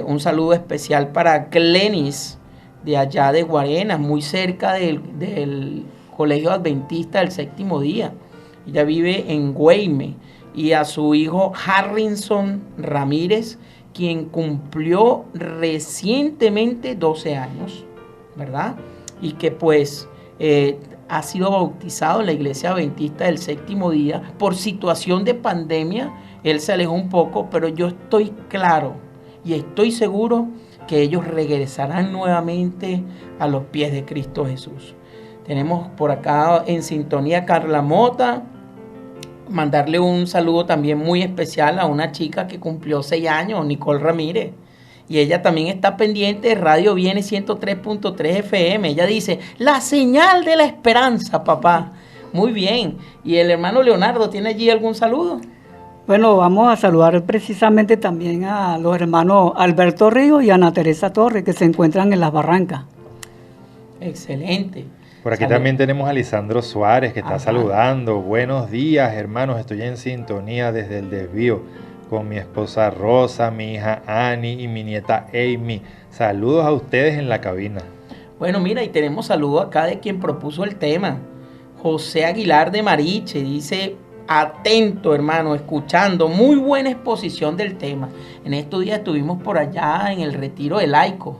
un saludo especial para Glenis, de allá de Guarenas, muy cerca del Colegio Adventista del Séptimo Día. Ella vive en Güeime. Y a su hijo Harrison Ramírez, quien cumplió recientemente 12 años, ¿verdad? Y que pues ha sido bautizado en la Iglesia Adventista del Séptimo Día. Por situación de pandemia, él se alejó un poco, pero yo estoy claro y estoy seguro que ellos regresarán nuevamente a los pies de Cristo Jesús. Tenemos por acá en sintonía Carla Mota. Mandarle un saludo también muy especial a una chica que cumplió 6 años, Nicole Ramírez. Y ella también está pendiente de Radio Viene 103.3 FM. Ella dice, la señal de la esperanza, papá. Muy bien. ¿Y el hermano Leonardo tiene allí algún saludo? Bueno, vamos a saludar precisamente también a los hermanos Alberto Ríos y Ana Teresa Torres, que se encuentran en Las Barrancas. Excelente. Por aquí también tenemos a Lisandro Suárez, que está saludando. Buenos días, hermanos. Estoy en sintonía desde el desvío con mi esposa Rosa, mi hija Annie y mi nieta Amy. Saludos a ustedes en la cabina. Bueno, mira, y tenemos saludos acá de quien propuso el tema. José Aguilar de Mariche dice... Atento, hermano, escuchando, muy buena exposición del tema. En estos días estuvimos por allá en el retiro de laicos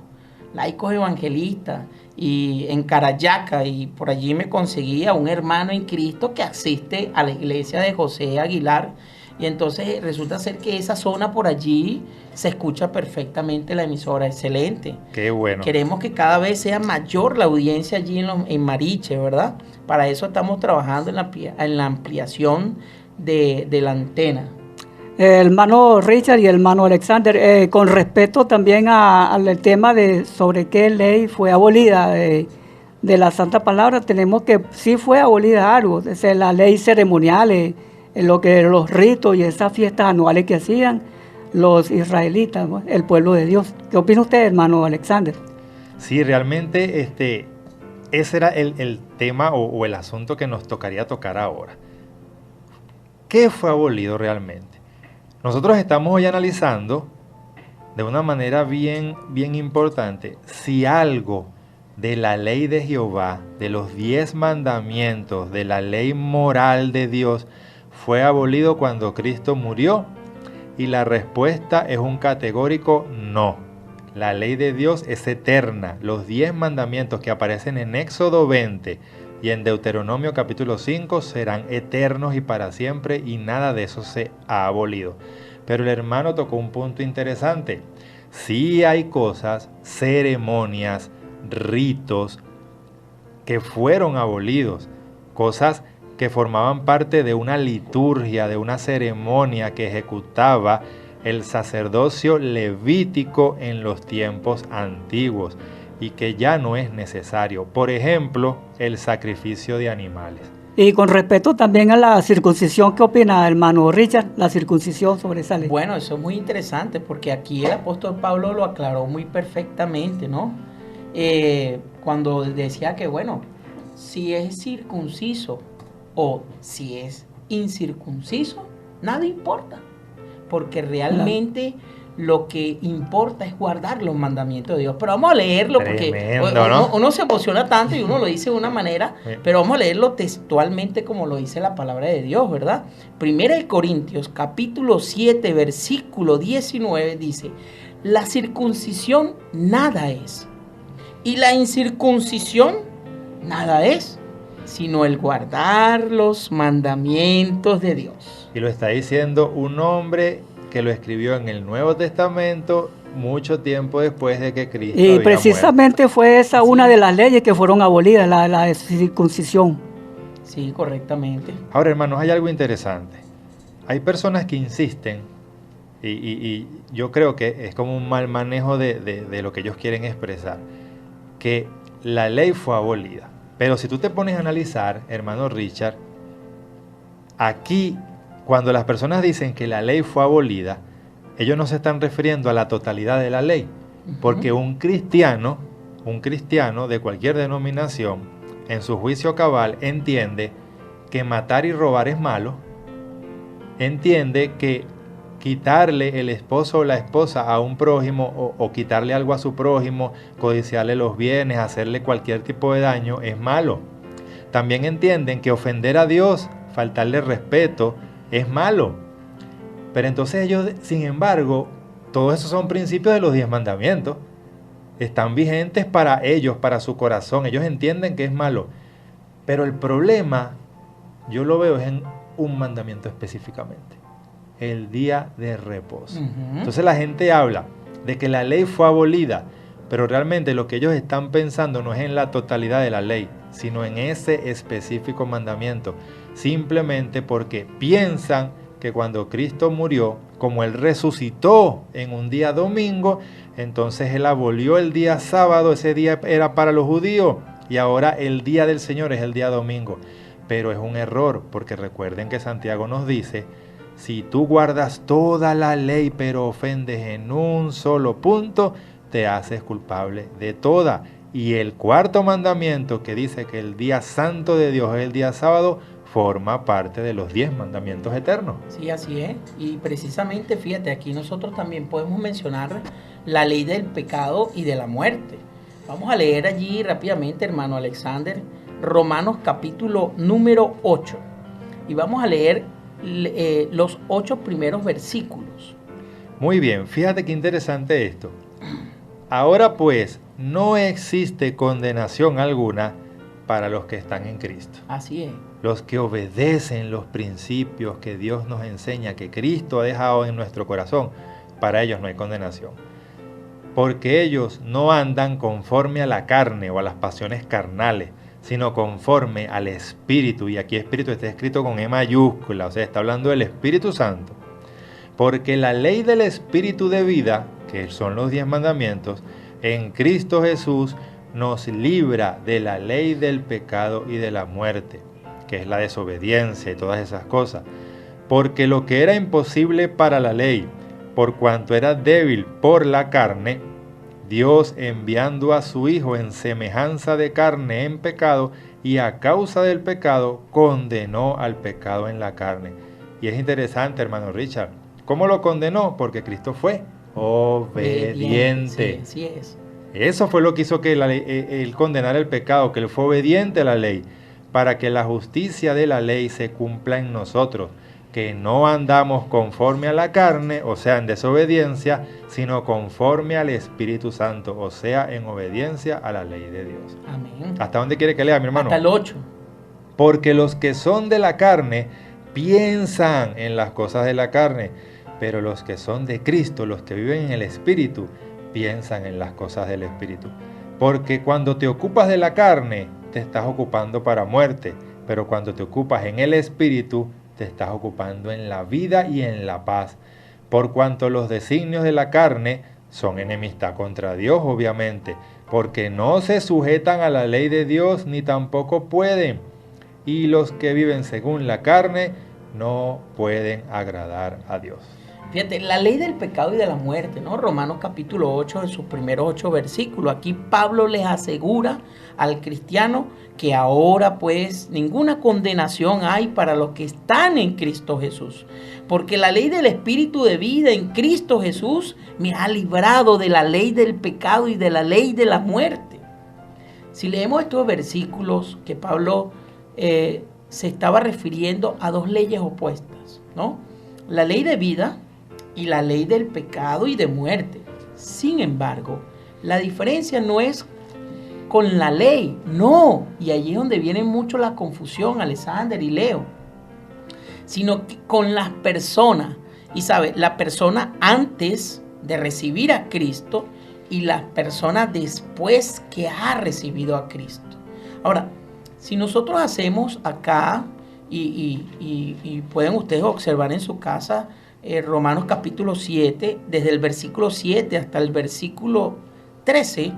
evangelistas, y en Carayaca, y por allí me conseguí a un hermano en Cristo que asiste a la iglesia de José Aguilar, Y entonces resulta ser que esa zona por allí se escucha perfectamente la emisora. Excelente. Qué bueno. Queremos que cada vez sea mayor la audiencia allí en Mariche, ¿verdad? Para eso estamos trabajando en la ampliación de la antena. El hermano Richard y el hermano Alexander, con respecto también al tema de sobre qué ley fue abolida de la Santa Palabra, tenemos que sí fue abolida algo, es la ley ceremonial, en lo que los ritos y esas fiestas anuales que hacían los israelitas, ¿no? El pueblo de Dios. ¿Qué opina usted, hermano Alexander? Sí, realmente ese era el tema o el asunto que nos tocaría tocar ahora. ¿Qué fue abolido realmente? Nosotros estamos hoy analizando de una manera bien importante si algo de la ley de Jehová, de los 10 mandamientos, de la ley moral de Dios, fue abolido cuando Cristo murió. Y la respuesta es un categórico no. La ley de Dios es eterna. Los 10 mandamientos que aparecen en Éxodo 20 y en Deuteronomio capítulo 5 serán eternos y para siempre, y nada de eso se ha abolido. Pero el hermano tocó un punto interesante. Sí hay cosas, ceremonias, ritos que fueron abolidos, cosas que formaban parte de una liturgia, de una ceremonia que ejecutaba el sacerdocio levítico en los tiempos antiguos y que ya no es necesario. Por ejemplo, el sacrificio de animales. Y con respecto también a la circuncisión, ¿qué opina, hermano Richard? La circuncisión sobre esa ley. Bueno, eso es muy interesante porque aquí el apóstol Pablo lo aclaró muy perfectamente, ¿no? Cuando decía que, bueno, si es circunciso o si es incircunciso, nada importa, porque realmente lo que importa es guardar los mandamientos de Dios. Pero vamos a leerlo porque tremendo, ¿no? uno se emociona tanto y uno lo dice de una manera, pero vamos a leerlo textualmente como lo dice la palabra de Dios, ¿verdad? Primera de Corintios, capítulo 7, versículo 19 dice: la circuncisión nada es, y la incircuncisión nada es, sino el guardar los mandamientos de Dios. Y lo está diciendo un hombre que lo escribió en el Nuevo Testamento mucho tiempo después de que Cristo y había precisamente muerto. fue esa una de las leyes que fueron abolidas, la circuncisión. Sí, correctamente. Ahora, hermanos, hay algo interesante. Hay personas que insisten, y yo creo que es como un mal manejo de lo que ellos quieren expresar, que la ley fue abolida. Pero si tú te pones a analizar, hermano Richard, aquí, cuando las personas dicen que la ley fue abolida, ellos no se están refiriendo a la totalidad de la ley, porque un cristiano de cualquier denominación, en su juicio cabal, entiende que matar y robar es malo, entiende que quitarle el esposo o la esposa a un prójimo o quitarle algo a su prójimo, codiciarle los bienes, hacerle cualquier tipo de daño es malo. También entienden que ofender a Dios, faltarle respeto, es malo. Pero entonces ellos, sin embargo, todos esos son principios de los 10 mandamientos. Están vigentes para ellos, para su corazón. Ellos entienden que es malo. Pero el problema, yo lo veo, es en un mandamiento específicamente: el día de reposo. Entonces la gente habla de que la ley fue abolida, pero realmente lo que ellos están pensando no es en la totalidad de la ley, sino en ese específico mandamiento, simplemente porque piensan que cuando Cristo murió, como Él resucitó en un día domingo, entonces Él abolió el día sábado, ese día era para los judíos, y ahora el día del Señor es el día domingo. Pero es un error, porque recuerden que Santiago nos dice: si tú guardas toda la ley pero ofendes en un solo punto, te haces culpable de toda. Y el cuarto mandamiento, que dice que el día santo de Dios es el día sábado, forma parte de los 10 mandamientos eternos. Sí, así es. Y precisamente, fíjate, aquí nosotros también podemos mencionar la ley del pecado y de la muerte. Vamos a leer allí rápidamente, hermano Alexander, Romanos capítulo número 8. Y vamos a leer los 8 primeros versículos. Muy bien, fíjate qué interesante esto. Ahora pues, no existe condenación alguna para los que están en Cristo. Así es. los que obedecen los principios que Dios nos enseña, que Cristo ha dejado en nuestro corazón, para ellos no hay condenación. Porque ellos no andan conforme a la carne o a las pasiones carnales, sino conforme al Espíritu. Y aquí Espíritu está escrito con E mayúscula, o sea, está hablando del Espíritu Santo. Porque la ley del Espíritu de vida, que son los 10 mandamientos, en Cristo Jesús nos libra de la ley del pecado y de la muerte, que es la desobediencia y todas esas cosas. Porque lo que era imposible para la ley, por cuanto era débil por la carne, Dios, enviando a su Hijo en semejanza de carne en pecado, y a causa del pecado condenó al pecado en la carne. Y es interesante, hermano Richard, ¿cómo lo condenó? Porque Cristo fue obediente. Sí, así es. Eso fue lo que hizo que él condenara el pecado, que él fue obediente a la ley, para que la justicia de la ley se cumpla en nosotros, que no andamos conforme a la carne, o sea, en desobediencia, sino conforme al Espíritu Santo, o sea, en obediencia a la ley de Dios. Amén. ¿Hasta dónde quiere que lea, mi hermano? Hasta el 8. Porque los que son de la carne piensan en las cosas de la carne, pero los que son de Cristo, los que viven en el Espíritu, piensan en las cosas del Espíritu. Porque cuando te ocupas de la carne, te estás ocupando para muerte, pero cuando te ocupas en el Espíritu, te estás ocupando en la vida y en la paz. Por cuanto los designios de la carne son enemistad contra Dios, obviamente, porque no se sujetan a la ley de Dios, ni tampoco pueden. Y los que viven según la carne no pueden agradar a Dios. Fíjate, la ley del pecado y de la muerte, ¿no? Romanos capítulo 8, en sus primeros 8 versículos. Aquí Pablo les asegura al cristiano que ahora pues ninguna condenación hay para los que están en Cristo Jesús. Porque la ley del Espíritu de vida en Cristo Jesús me ha librado de la ley del pecado y de la ley de la muerte. Si leemos estos versículos que Pablo se estaba refiriendo a dos leyes opuestas, ¿no? La ley de vida y la ley del pecado y de muerte. Sin embargo, la diferencia no es con la ley, no, y allí es donde viene mucho la confusión, Alexander y Leo, sino que con las personas. Y sabe, la persona antes de recibir a Cristo y la persona después que ha recibido a Cristo. Ahora, si nosotros hacemos acá, y pueden ustedes observar en su casa, Romanos capítulo 7, desde el versículo 7 hasta el versículo 13,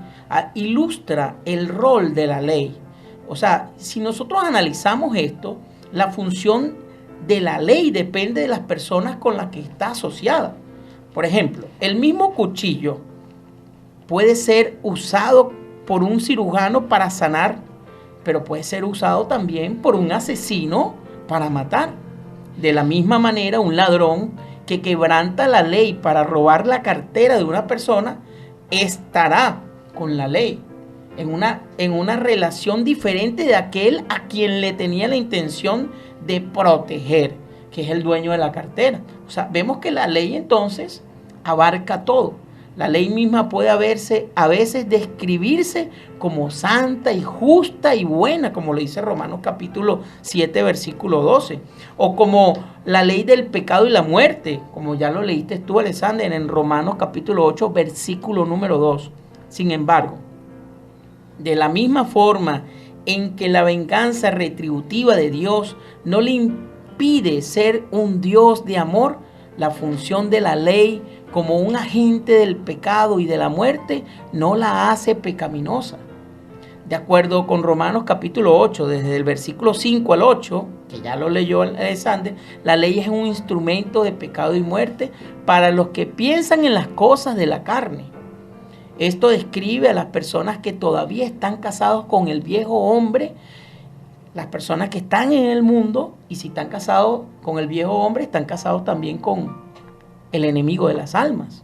ilustra el rol de la ley. O sea, si nosotros analizamos esto, la función de la ley depende de las personas con las que está asociada. Por ejemplo, el mismo cuchillo puede ser usado por un cirujano para sanar, pero puede ser usado también por un asesino para matar. De la misma manera, un ladrón que quebranta la ley para robar la cartera de una persona estará con la ley en una relación diferente de aquel a quien le tenía la intención de proteger, que es el dueño de la cartera. O sea, vemos que la ley entonces abarca todo. La ley misma puede a veces describirse como santa y justa y buena, como lo dice Romanos capítulo 7, versículo 12. O como la ley del pecado y la muerte, como ya lo leíste tú, Alexander, en Romanos capítulo 8, versículo número 2. Sin embargo, de la misma forma en que la venganza retributiva de Dios no le impide ser un Dios de amor, la función de la ley como un agente del pecado y de la muerte no la hace pecaminosa. De acuerdo con Romanos capítulo 8, desde el versículo 5 al 8, que ya lo leyó Alexander, la ley es un instrumento de pecado y muerte para los que piensan en las cosas de la carne. Esto describe a las personas que todavía están casados con el viejo hombre, las personas que están en el mundo, y si están casados con el viejo hombre, están casados también con el enemigo de las almas,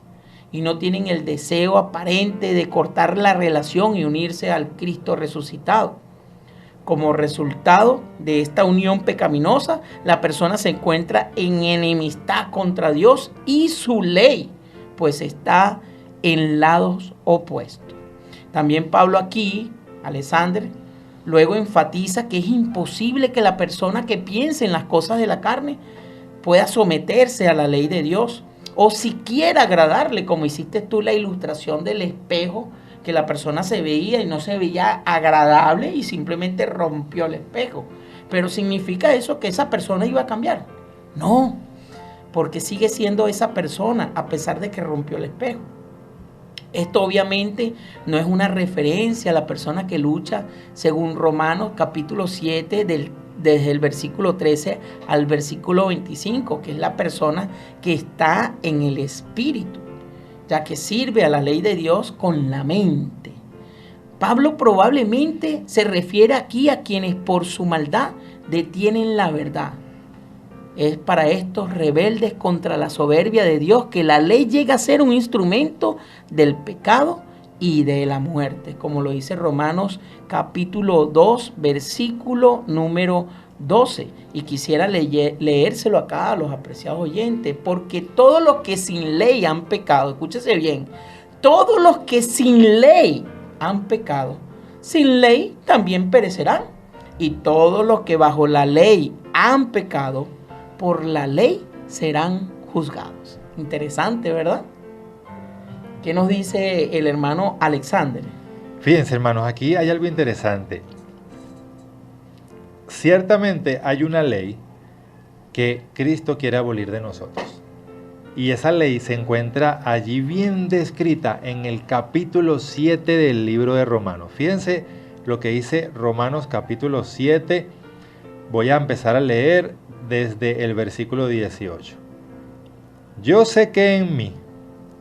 y no tienen el deseo aparente de cortar la relación y unirse al Cristo resucitado. Como resultado de esta unión pecaminosa, la persona se encuentra en enemistad contra Dios y su ley, pues está en lados opuestos. También Pablo aquí, Alexander, Luego enfatiza que es imposible que la persona que piense en las cosas de la carne pueda someterse a la ley de Dios o siquiera agradarle, como hiciste tú la ilustración del espejo, que la persona se veía y no se veía agradable y simplemente rompió el espejo. Pero ¿significa eso que esa persona iba a cambiar? No, porque sigue siendo esa persona a pesar de que rompió el espejo. Esto obviamente no es una referencia a la persona que lucha según Romanos capítulo 7 desde el versículo 13 al versículo 25, que es la persona que está en el espíritu, ya que sirve a la ley de Dios con la mente. Pablo probablemente se refiere aquí a quienes por su maldad detienen la verdad. Es para estos rebeldes contra la soberbia de Dios que la ley llega a ser un instrumento del pecado y de la muerte, como lo dice Romanos capítulo 2, versículo número 12. Y quisiera leérselo acá a los apreciados oyentes, porque todos los que sin ley han pecado, escúchese bien, todos los que sin ley han pecado, sin ley también perecerán. Y todos los que bajo la ley han pecado, por la ley serán juzgados. Interesante, ¿verdad? ¿Qué nos dice el hermano Alexander? Fíjense, hermanos, aquí hay algo interesante. Ciertamente hay una ley que Cristo quiere abolir de nosotros. Y esa ley se encuentra allí bien descrita en el capítulo 7 del libro de Romanos. Fíjense lo que dice Romanos capítulo 7. Voy a empezar a leer desde el versículo 18. Yo sé que en mí,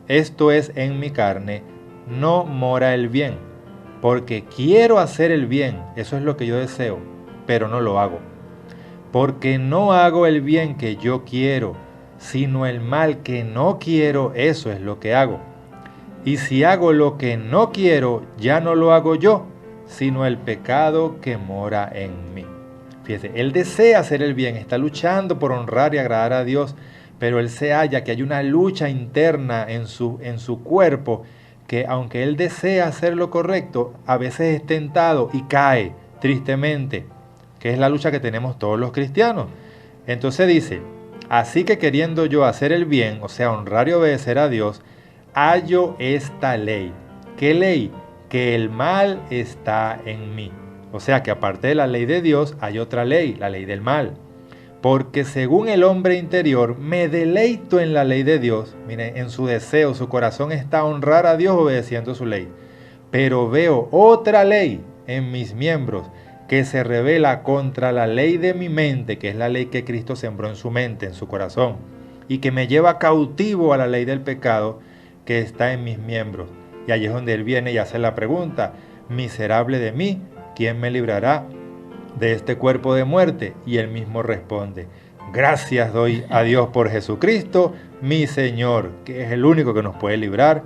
esto es en mi carne, no mora el bien, porque quiero hacer el bien, eso es lo que yo deseo, pero no lo hago. Porque no hago el bien que yo quiero, sino el mal que no quiero, eso es lo que hago. Y si hago lo que no quiero, ya no lo hago yo, sino el pecado que mora en mí. Fíjese, él desea hacer el bien, está luchando por honrar y agradar a Dios, pero él se halla que hay una lucha interna en su cuerpo, que aunque él desea hacer lo correcto, a veces es tentado y cae tristemente, que es la lucha que tenemos todos los cristianos. Entonces dice, así que queriendo yo hacer el bien, o sea, honrar y obedecer a Dios, hallo esta ley. ¿Qué ley? Que el mal está en mí. O sea que aparte de la ley de Dios hay otra ley, la ley del mal. Porque según el hombre interior me deleito en la ley de Dios. Miren, en su deseo, su corazón está a honrar a Dios obedeciendo su ley. Pero veo otra ley en mis miembros que se revela contra la ley de mi mente, que es la ley que Cristo sembró en su mente, en su corazón, y que me lleva cautivo a la ley del pecado que está en mis miembros. Y allí es donde él viene y hace la pregunta, miserable de mí, ¿quién me librará de este cuerpo de muerte? Y él mismo responde, gracias doy a Dios por Jesucristo, mi Señor, que es el único que nos puede librar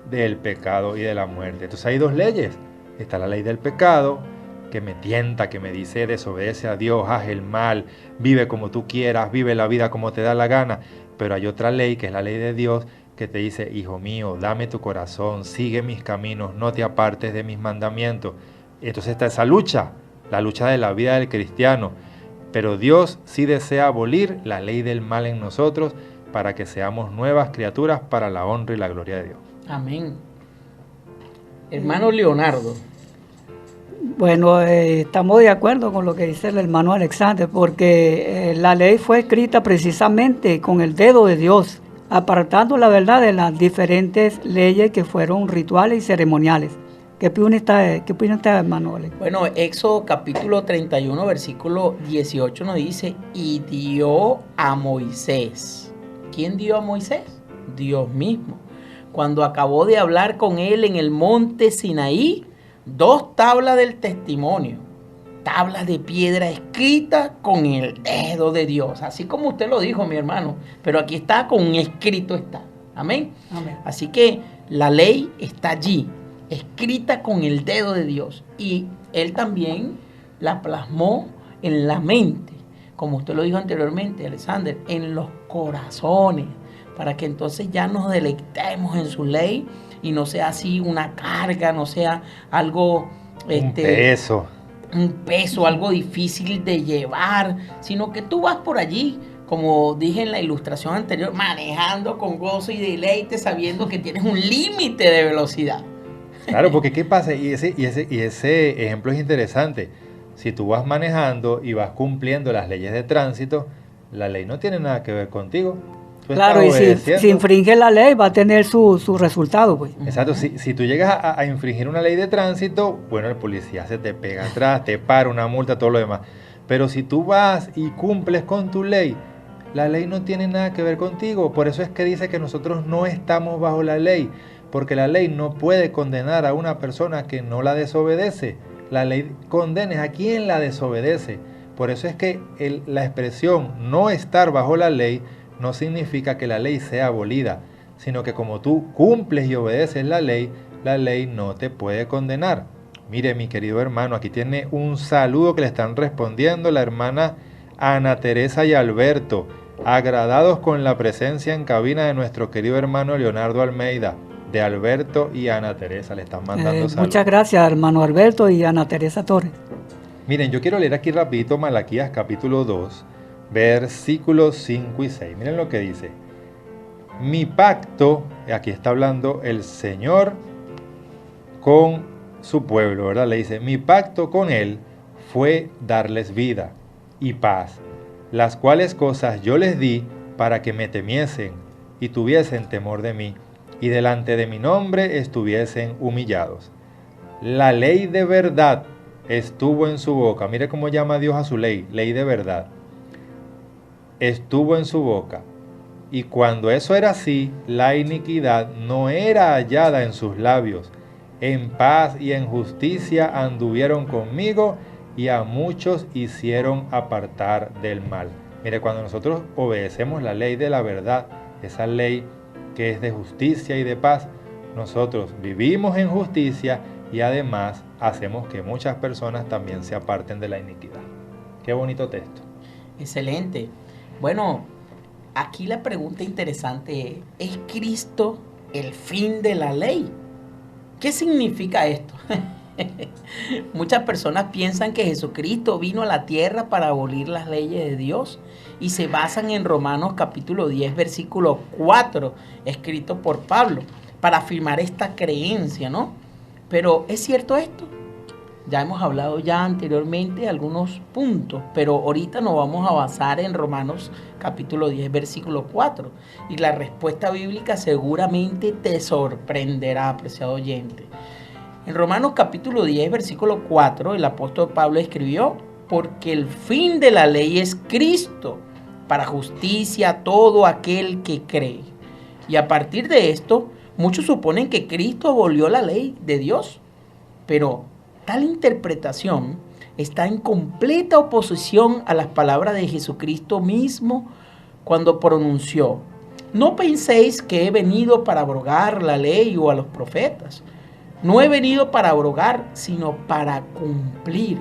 del pecado y de la muerte. Entonces hay dos leyes. Está la ley del pecado, que me tienta, que me dice, desobedece a Dios, haz el mal, vive como tú quieras, vive la vida como te da la gana. Pero hay otra ley, que es la ley de Dios, que te dice, hijo mío, dame tu corazón, sigue mis caminos, no te apartes de mis mandamientos. Entonces está esa lucha, la lucha de la vida del cristiano. Pero Dios sí desea abolir la ley del mal en nosotros para que seamos nuevas criaturas para la honra y la gloria de Dios. Amén. Hermano Leonardo. Bueno, estamos de acuerdo con lo que dice el hermano Alexander, porque la ley fue escrita precisamente con el dedo de Dios, apartando la verdad de las diferentes leyes que fueron rituales y ceremoniales. ¿Qué opina usted, hermano Alex? Bueno, Éxodo capítulo 31, versículo 18 nos dice, y dio a Moisés. ¿Quién dio a Moisés? Dios mismo. Cuando acabó de hablar con él en el monte Sinaí, 2 tablas del testimonio, tablas de piedra escritas con el dedo de Dios, así como usted lo dijo, mi hermano, pero aquí está, con escrito está. Amén. Amén. Así que la ley está allí, escrita con el dedo de Dios, y él también la plasmó en la mente, como usted lo dijo anteriormente, Alexander, en los corazones, para que entonces ya nos deleitemos en su ley y no sea así una carga, no sea algo Un peso. un peso, algo difícil de llevar, sino que tú vas por allí, como dije en la ilustración anterior, manejando con gozo y deleite, sabiendo que tienes un límite de velocidad. Claro, porque ¿qué pasa? Y ese ejemplo es interesante. Si tú vas manejando y vas cumpliendo las leyes de tránsito, la ley no tiene nada que ver contigo. Tú Claro, estás y obedeciendo. si infringe la ley va a tener su resultado, pues. Exacto, si tú llegas a infringir una ley de tránsito, bueno, el policía se te pega atrás, te para una multa, todo lo demás. Pero si tú vas y cumples con tu ley, la ley no tiene nada que ver contigo. Por eso es que dice que nosotros no estamos bajo la ley, porque la ley no puede condenar a una persona que no la desobedece. La ley condena a quien la desobedece. Por eso es que la expresión no estar bajo la ley no significa que la ley sea abolida, sino que como tú cumples y obedeces la ley no te puede condenar. Mire, mi querido hermano, aquí tiene un saludo que le están respondiendo la hermana Ana Teresa y Alberto, agradados con la presencia en cabina de nuestro querido hermano Leonardo Almeida, de Alberto y Ana Teresa, le están mandando saludos. Muchas gracias, hermano Alberto y Ana Teresa Torres. Miren, yo quiero leer aquí rapidito Malaquías capítulo 2, versículos 5 y 6. Miren lo que dice. Mi pacto, aquí está hablando el Señor con su pueblo, ¿verdad? Le dice, mi pacto con él fue darles vida y paz, las cuales cosas yo les di para que me temiesen y tuviesen temor de mí, y delante de mi nombre estuviesen humillados. La ley de verdad estuvo en su boca. Mire cómo llama Dios a su ley, ley de verdad. Estuvo en su boca. Y cuando eso era así, la iniquidad no era hallada en sus labios. En paz y en justicia anduvieron conmigo, y a muchos hicieron apartar del mal. Mire, cuando nosotros obedecemos la ley de la verdad, esa ley que es de justicia y de paz, nosotros vivimos en justicia y además hacemos que muchas personas también se aparten de la iniquidad. Qué bonito texto. Excelente. Bueno, aquí la pregunta interesante ¿es Cristo el fin de la ley? ¿Qué significa esto? Muchas personas piensan que Jesucristo vino a la tierra para abolir las leyes de Dios y se basan en Romanos capítulo 10, versículo 4, escrito por Pablo, para afirmar esta creencia, ¿no? Pero ¿es cierto esto? Ya hemos hablado ya anteriormente algunos puntos, pero ahorita nos vamos a basar en Romanos capítulo 10, versículo 4. Y la respuesta bíblica seguramente te sorprenderá, apreciado oyente. En Romanos capítulo 10, versículo 4, el apóstol Pablo escribió, porque el fin de la ley es Cristo, para justicia a todo aquel que cree. Y a partir de esto, muchos suponen que Cristo abolió la ley de Dios, pero tal interpretación está en completa oposición a las palabras de Jesucristo mismo cuando pronunció: no penséis que he venido para abrogar la ley o a los profetas. No he venido para abrogar, sino para cumplir.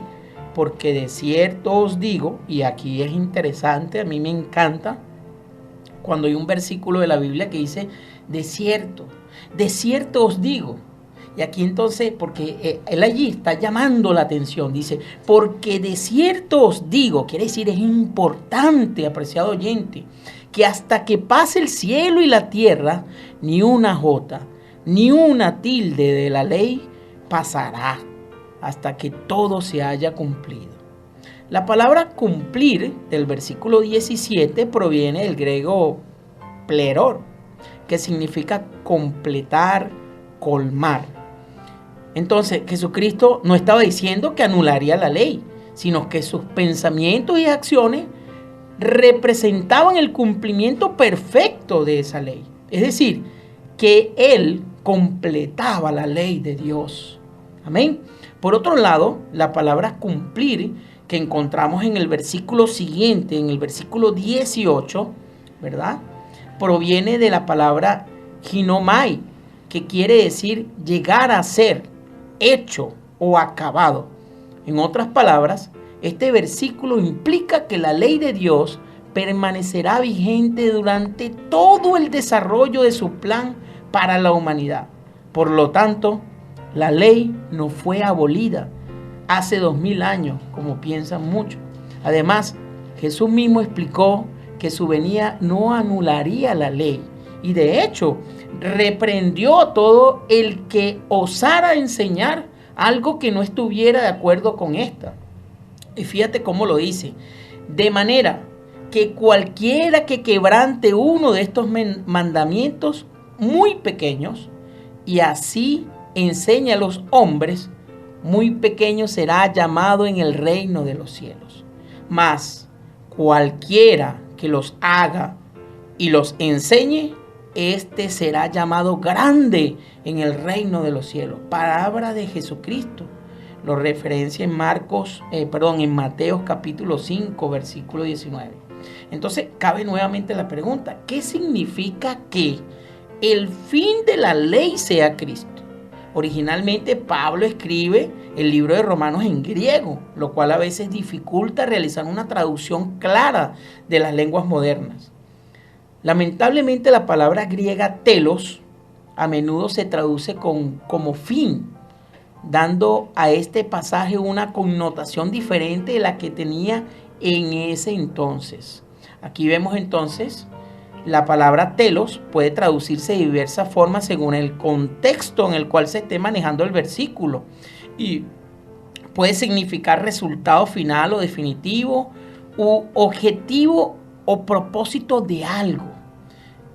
Porque de cierto os digo, y aquí es interesante, a mí me encanta, cuando hay un versículo de la Biblia que dice, de cierto os digo. Y aquí entonces, porque él allí está llamando la atención, dice, porque de cierto os digo, quiere decir, es importante, apreciado oyente, que hasta que pase el cielo y la tierra, ni una jota, ni una tilde de la ley pasará hasta que todo se haya cumplido. La palabra cumplir del versículo 17 proviene del griego pleror, que significa completar, colmar. Entonces, Jesucristo no estaba diciendo que anularía la ley, sino que sus pensamientos y acciones representaban el cumplimiento perfecto de esa ley. Es decir, que Él completaba la ley de Dios. Amén. Por otro lado, la palabra cumplir, que encontramos en el versículo siguiente, en el versículo 18, ¿verdad? Proviene de la palabra ginomai, que quiere decir llegar a ser, hecho o acabado. En otras palabras, este versículo implica que la ley de Dios permanecerá vigente durante todo el desarrollo de su plan para la humanidad. Por lo tanto, la ley no fue abolida hace 2000 años, como piensan muchos. Además, Jesús mismo explicó que su venida no anularía la ley y de hecho reprendió a todo el que osara enseñar algo que no estuviera de acuerdo con esta. Y fíjate cómo lo dice: de manera que cualquiera que quebrante uno de estos mandamientos muy pequeños y así enseña a los hombres, muy pequeño será llamado en el reino de los cielos. Mas cualquiera que los haga y los enseñe, este será llamado grande en el reino de los cielos. Palabra de Jesucristo. Lo referencia en en Mateo capítulo 5, versículo 19. Entonces, cabe nuevamente la pregunta: ¿qué significa que el fin de la ley sea Cristo? Originalmente Pablo escribe el libro de Romanos en griego, lo cual a veces dificulta realizar una traducción clara de las lenguas modernas. Lamentablemente la palabra griega telos a menudo se traduce como fin, dando a este pasaje una connotación diferente de la que tenía en ese entonces. Aquí vemos entonces la palabra telos puede traducirse de diversas formas según el contexto en el cual se esté manejando el versículo y puede significar resultado final o definitivo u objetivo o propósito de algo.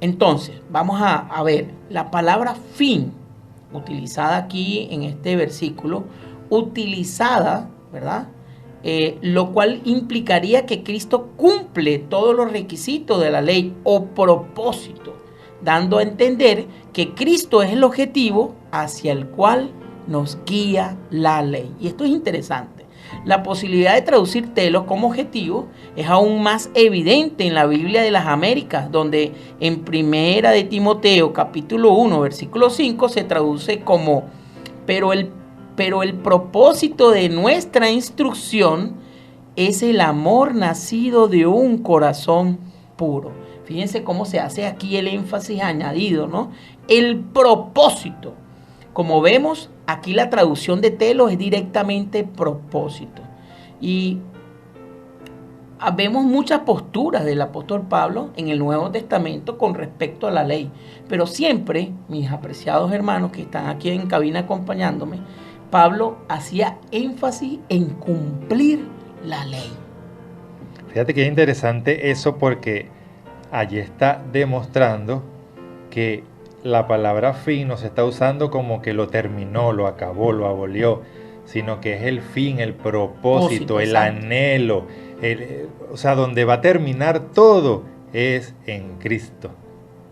Entonces, vamos a ver la palabra fin utilizada aquí en este versículo, utilizada, ¿verdad? Lo cual implicaría que Cristo cumple todos los requisitos de la ley o propósito, dando a entender que Cristo es el objetivo hacia el cual nos guía la ley. Y esto es interesante. La posibilidad de traducir telos como objetivo es aún más evidente en la Biblia de las Américas, donde en Primera de Timoteo capítulo 1 versículo 5 se traduce como pero el propósito de nuestra instrucción es el amor nacido de un corazón puro. Fíjense cómo se hace aquí el énfasis añadido, ¿no? El propósito. Como vemos, aquí la traducción de telos es directamente propósito. Y vemos muchas posturas del apóstol Pablo en el Nuevo Testamento con respecto a la ley. Pero siempre, mis apreciados hermanos que están aquí en cabina acompañándome, Pablo hacía énfasis en cumplir la ley. Fíjate que es interesante eso porque allí está demostrando que la palabra fin no se está usando como que lo terminó, lo acabó, lo abolió, sino que es el fin, el propósito, el anhelo, o sea, donde va a terminar todo es en Cristo.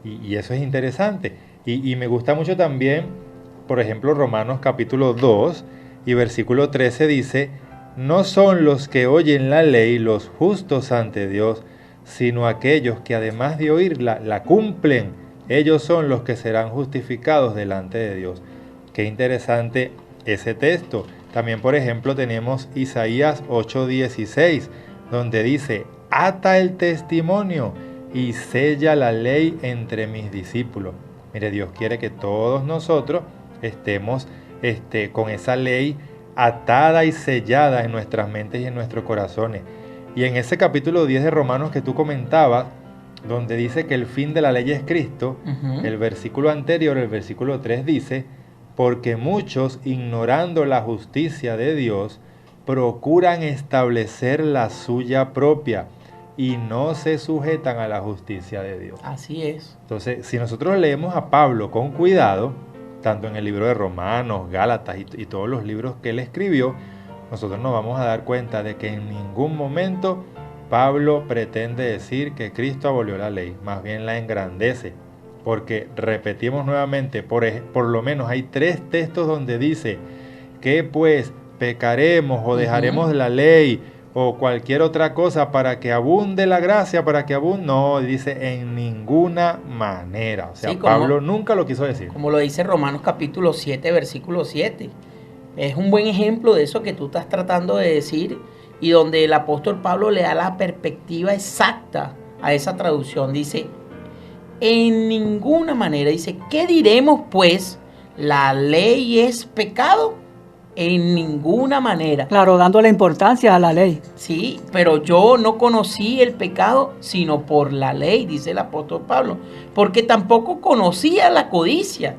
Y eso es interesante. Y me gusta mucho también, por ejemplo, Romanos capítulo 2 y versículo 13 dice: no son los que oyen la ley los justos ante Dios, sino aquellos que además de oírla, la cumplen. Ellos son los que serán justificados delante de Dios. Qué interesante ese texto. También, por ejemplo, tenemos Isaías 8:16, donde dice: ata el testimonio y sella la ley entre mis discípulos. Mire, Dios quiere que todos nosotros estemos con esa ley atada y sellada en nuestras mentes y en nuestros corazones. Y en ese capítulo 10 de Romanos que tú comentabas, donde dice que el fin de la ley es Cristo, el versículo anterior, el versículo 3 dice: porque muchos, ignorando la justicia de Dios, procuran establecer la suya propia y no se sujetan a la justicia de Dios. Así es. Entonces, si nosotros leemos a Pablo con cuidado, tanto en el libro de Romanos, Gálatas y todos los libros que él escribió, nosotros nos vamos a dar cuenta de que en ningún momento Pablo pretende decir que Cristo abolió la ley, más bien la engrandece, porque repetimos nuevamente, por lo menos hay 3 textos donde dice que pues pecaremos o dejaremos la ley o cualquier otra cosa para que abunde la gracia, para que abunde. No, dice en ninguna manera. O sea, sí, Pablo nunca lo quiso decir. Como lo dice Romanos capítulo 7, versículo 7. Es un buen ejemplo de eso que tú estás tratando de decir y donde el apóstol Pablo le da la perspectiva exacta a esa traducción. Dice, en ninguna manera. Dice, ¿qué diremos pues? ¿La ley es pecado? en ninguna manera. Claro, dándole importancia a la ley. Sí, pero yo no conocí el pecado sino por la ley, dice el apóstol Pablo, porque tampoco conocía la codicia.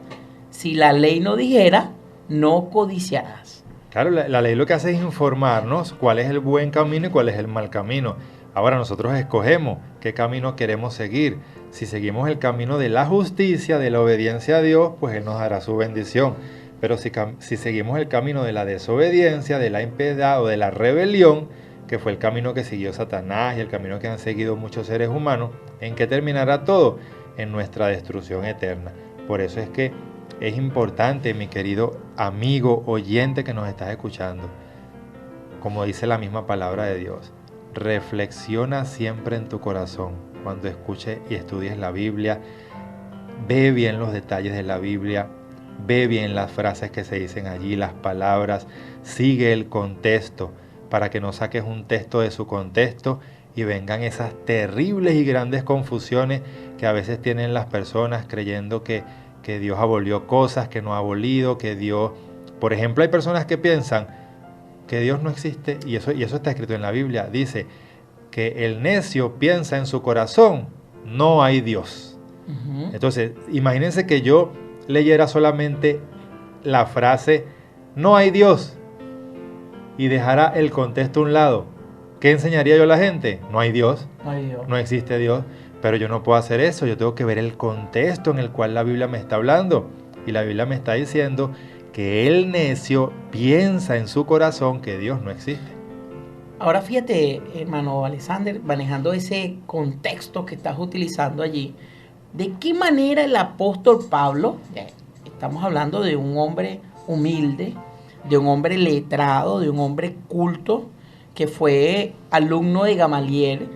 Si la ley no dijera, no codiciarás. Claro, la ley lo que hace es informarnos cuál es el buen camino y cuál es el mal camino. Ahora nosotros escogemos qué camino queremos seguir. Si seguimos el camino de la justicia, de la obediencia a Dios, pues Él nos dará su bendición. Pero si seguimos el camino de la desobediencia, de la impiedad o de la rebelión, que fue el camino que siguió Satanás y el camino que han seguido muchos seres humanos, ¿en qué terminará todo? En nuestra destrucción eterna. Por eso es que es importante, mi querido amigo oyente que nos estás escuchando, como dice la misma palabra de Dios, reflexiona siempre en tu corazón cuando escuches y estudies la Biblia, ve bien los detalles de la Biblia, ve bien las frases que se dicen allí, las palabras, sigue el contexto para que no saques un texto de su contexto y vengan esas terribles y grandes confusiones que a veces tienen las personas creyendo que Dios abolió cosas que no ha abolido, que Dios... Por ejemplo, hay personas que piensan que Dios no existe y eso está escrito en la Biblia. Dice que el necio piensa en su corazón, no hay Dios. Uh-huh. Entonces, imagínense que yo leyera solamente la frase, no hay Dios, y dejara el contexto a un lado. ¿Qué enseñaría yo a la gente? No hay Dios, Ay, Dios. no existe Dios, pero yo no puedo hacer eso, yo tengo que ver el contexto en el cual la Biblia me está hablando, y la Biblia me está diciendo que el necio piensa en su corazón que Dios no existe. Ahora fíjate, hermano Alexander, manejando ese contexto que estás utilizando allí, ¿de qué manera el apóstol Pablo, estamos hablando de un hombre humilde, de un hombre letrado, de un hombre culto, que fue alumno de Gamaliel,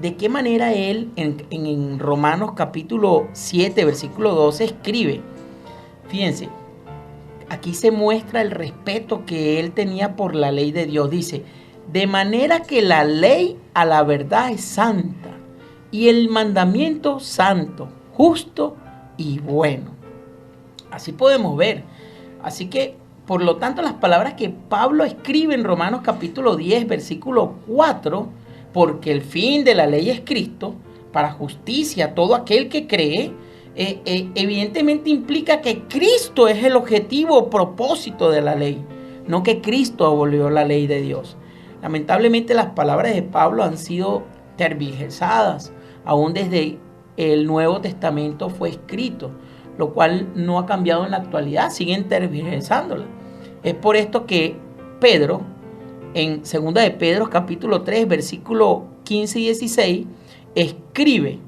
de qué manera él en Romanos capítulo 7, versículo 12 escribe? Fíjense, aquí se muestra el respeto que él tenía por la ley de Dios. Dice, de manera que la ley a la verdad es santa y el mandamiento santo, justo y bueno. Así podemos ver. Así que, por lo tanto, las palabras que Pablo escribe en Romanos capítulo 10, versículo 4, porque el fin de la ley es Cristo, para justicia a todo aquel que cree, evidentemente implica que Cristo es el objetivo o propósito de la ley, no que Cristo abolió la ley de Dios. Lamentablemente las palabras de Pablo han sido tergiversadas, aún desde el Nuevo Testamento fue escrito, lo cual no ha cambiado en la actualidad, siguen tergiversándola. Es por esto que Pedro, en 2 de Pedro capítulo 3, versículo 15 y 16, escribe,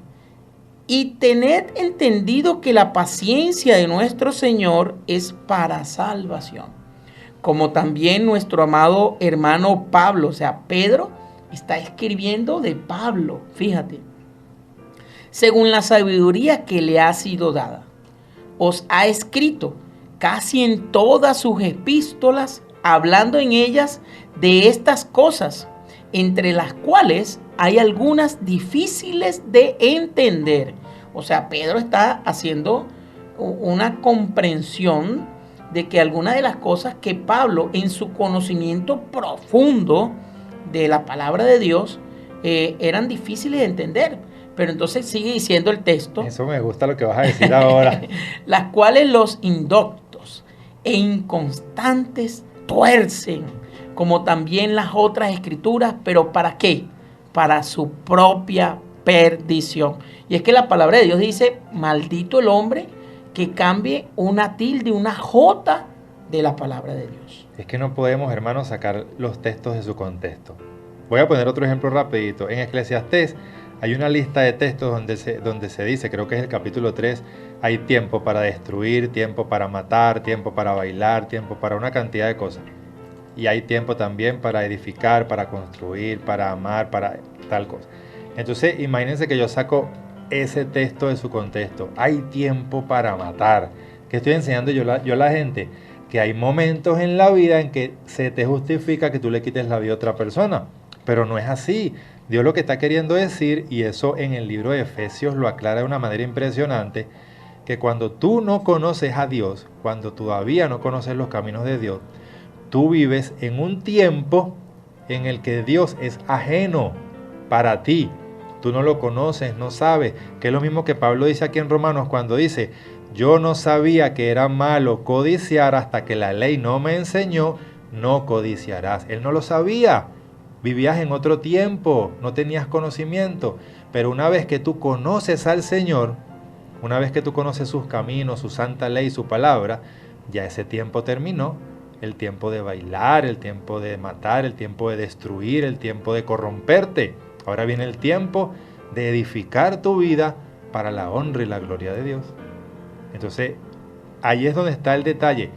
y tened entendido que la paciencia de nuestro Señor es para salvación. Como también nuestro amado hermano Pablo, o sea, Pedro está escribiendo de Pablo, fíjate, según la sabiduría que le ha sido dada, os ha escrito casi en todas sus epístolas, hablando en ellas de estas cosas, entre las cuales hay algunas difíciles de entender. O sea, Pedro está haciendo una comprensión de que algunas de las cosas que Pablo, en su conocimiento profundo de la palabra de Dios, eran difíciles de entender. Pero entonces sigue diciendo el texto. Eso me gusta lo que vas a decir ahora. Las cuales los indoctos e inconstantes tuercen, como también las otras escrituras, pero ¿para qué? Para su propia perdición. Y es que la palabra de Dios dice, maldito el hombre que cambie una tilde, una jota de la palabra de Dios. Es que no podemos, hermanos, sacar los textos de su contexto. Voy a poner otro ejemplo rapidito. En Eclesiastés hay una lista de textos donde se dice, creo que es el capítulo 3, hay tiempo para destruir, tiempo para matar, tiempo para bailar, tiempo para una cantidad de cosas. Y hay tiempo también para edificar, para construir, para amar, para tal cosa. Entonces, imagínense que yo saco ese texto de su contexto. Hay tiempo para matar. ¿Qué estoy enseñando yo a la gente? Que hay momentos en la vida en que se te justifica que tú le quites la vida a otra persona. Pero no es así. Dios lo que está queriendo decir, y eso en el libro de Efesios lo aclara de una manera impresionante, que cuando tú no conoces a Dios, cuando todavía no conoces los caminos de Dios, tú vives en un tiempo en el que Dios es ajeno para ti. Tú no lo conoces, no sabes, que es lo mismo que Pablo dice aquí en Romanos cuando dice: yo no sabía que era malo codiciar hasta que la ley no me enseñó, no codiciarás. Él no lo sabía, vivías en otro tiempo, no tenías conocimiento, pero una vez que tú conoces al Señor, una vez que tú conoces sus caminos, su santa ley, su palabra, ya ese tiempo terminó. El tiempo de bailar, el tiempo de matar, el tiempo de destruir, el tiempo de corromperte. Ahora viene el tiempo de edificar tu vida para la honra y la gloria de Dios. Entonces, ahí es donde está el detalle.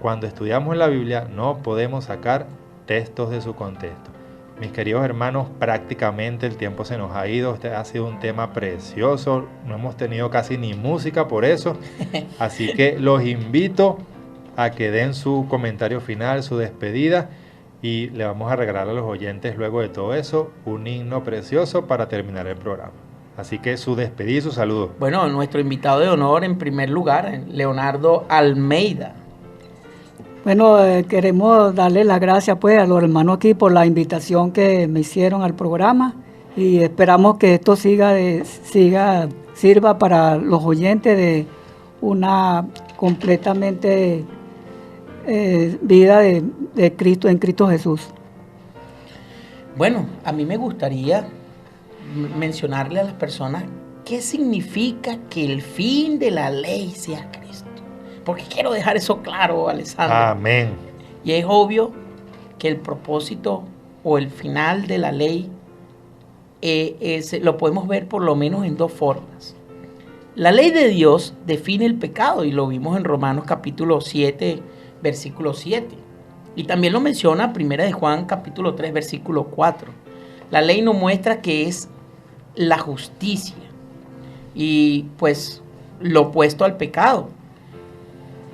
Cuando estudiamos la Biblia no podemos sacar textos de su contexto. Mis queridos hermanos, prácticamente el tiempo se nos ha ido. Este ha sido un tema precioso. No hemos tenido casi ni música por eso. Así que los invito a que den su comentario final, su despedida, y le vamos a regalar a los oyentes luego de todo eso un himno precioso para terminar el programa. Así que su despedida y su saludo. Bueno, nuestro invitado de honor en primer lugar, Leonardo Almeida. Bueno, queremos darle las gracias pues a los hermanos aquí por la invitación que me hicieron al programa, y esperamos que esto sirva para los oyentes de una completamente vida de Cristo, en Cristo Jesús. Bueno, a mí me gustaría mencionarle a las personas qué significa que el fin de la ley sea Cristo. Porque quiero dejar eso claro, Alessandro. Amén. Y es obvio que el propósito o el final de la ley lo podemos ver por lo menos en dos formas. La ley de Dios define el pecado, y lo vimos en Romanos capítulo 7, versículo 7. Y también lo menciona Primera de Juan capítulo 3, versículo 4. La ley nos muestra que es la justicia y pues lo opuesto al pecado.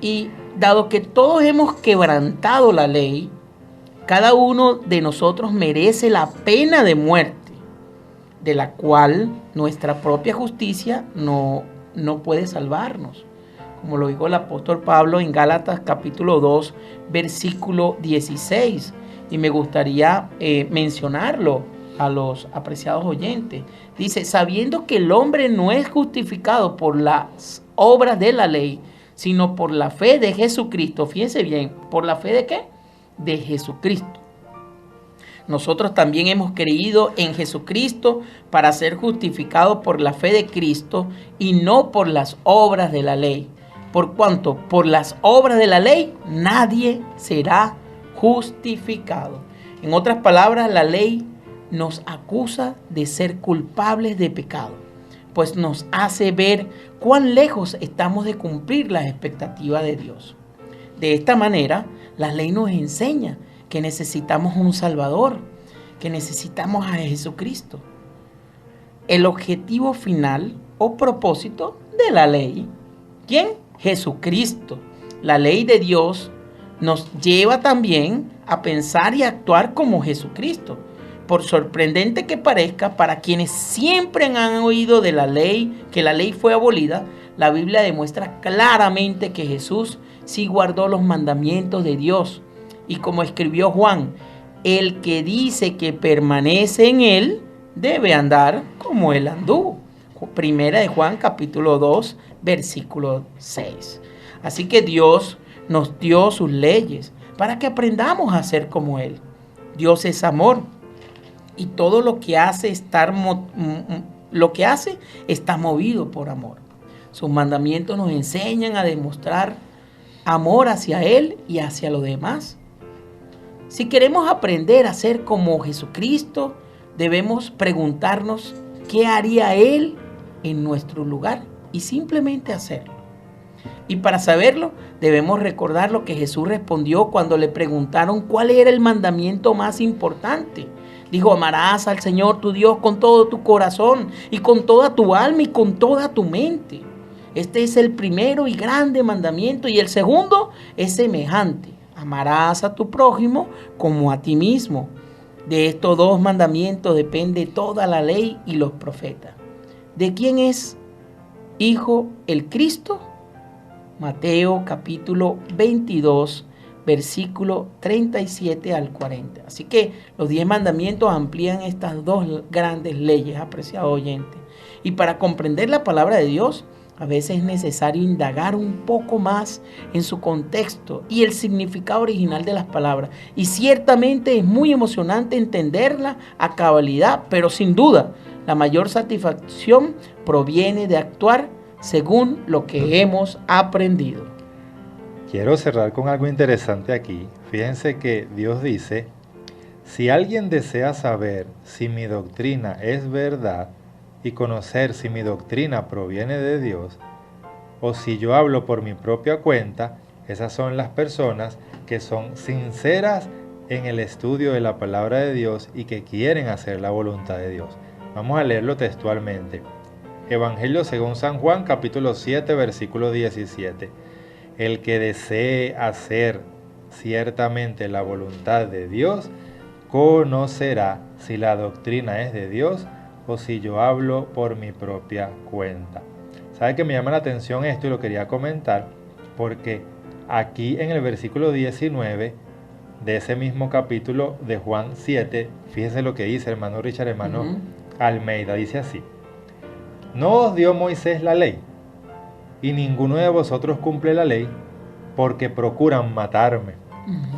Y dado que todos hemos quebrantado la ley, cada uno de nosotros merece la pena de muerte, de la cual nuestra propia justicia no puede salvarnos, como lo dijo el apóstol Pablo en Gálatas capítulo 2, versículo 16. Y me gustaría mencionarlo a los apreciados oyentes. Dice: sabiendo que el hombre no es justificado por las obras de la ley, sino por la fe de Jesucristo. Fíjense bien, ¿por la fe de qué? De Jesucristo. Nosotros también hemos creído en Jesucristo para ser justificados por la fe de Cristo y no por las obras de la ley. Por cuanto por las obras de la ley nadie será justificado. En otras palabras, la ley nos acusa de ser culpables de pecado, pues nos hace ver cuán lejos estamos de cumplir las expectativas de Dios. De esta manera, la ley nos enseña que necesitamos un Salvador, que necesitamos a Jesucristo. El objetivo final o propósito de la ley, ¿quién? Jesucristo. La ley de Dios nos lleva también a pensar y actuar como Jesucristo. Por sorprendente que parezca, para quienes siempre han oído de la ley, que la ley fue abolida, la Biblia demuestra claramente que Jesús sí guardó los mandamientos de Dios. Y como escribió Juan, el que dice que permanece en él debe andar como él anduvo. Primera de Juan capítulo 2, versículo 6. Así que Dios nos dio sus leyes para que aprendamos a ser como él. Dios es amor. Y todo lo que hace está movido por amor. Sus mandamientos nos enseñan a demostrar amor hacia Él y hacia los demás. Si queremos aprender a ser como Jesucristo, debemos preguntarnos qué haría Él en nuestro lugar y simplemente hacerlo. Y para saberlo, debemos recordar lo que Jesús respondió cuando le preguntaron cuál era el mandamiento más importante. Dijo: amarás al Señor tu Dios con todo tu corazón y con toda tu alma y con toda tu mente. Este es el primero y grande mandamiento, y el segundo es semejante: amarás a tu prójimo como a ti mismo. De estos dos mandamientos depende toda la ley y los profetas. ¿De quién es hijo el Cristo? Mateo capítulo 22, versículo 37 al 40. Así que los 10 mandamientos amplían estas dos grandes leyes, apreciado oyente. Y para comprender la palabra de Dios, a veces es necesario indagar un poco más en su contexto y el significado original de las palabras. Y ciertamente es muy emocionante entenderla a cabalidad, pero sin duda la mayor satisfacción proviene de actuar según lo que hemos aprendido. Quiero cerrar con algo interesante aquí. Fíjense que Dios dice, si alguien desea saber si mi doctrina es verdad y conocer si mi doctrina proviene de Dios, o si yo hablo por mi propia cuenta, esas son las personas que son sinceras en el estudio de la palabra de Dios y que quieren hacer la voluntad de Dios. Vamos a leerlo textualmente. Evangelio según San Juan, capítulo 7, versículo 17. El que desee hacer ciertamente la voluntad de Dios, conocerá si la doctrina es de Dios o si yo hablo por mi propia cuenta. ¿Sabe que me llama la atención esto y lo quería comentar? Porque aquí en el versículo 19 de ese mismo capítulo de Juan 7, fíjese lo que dice, hermano Richard, hermano Almeida, dice así: ¿no os dio Moisés la ley? Y ninguno de vosotros cumple la ley, porque procuran matarme.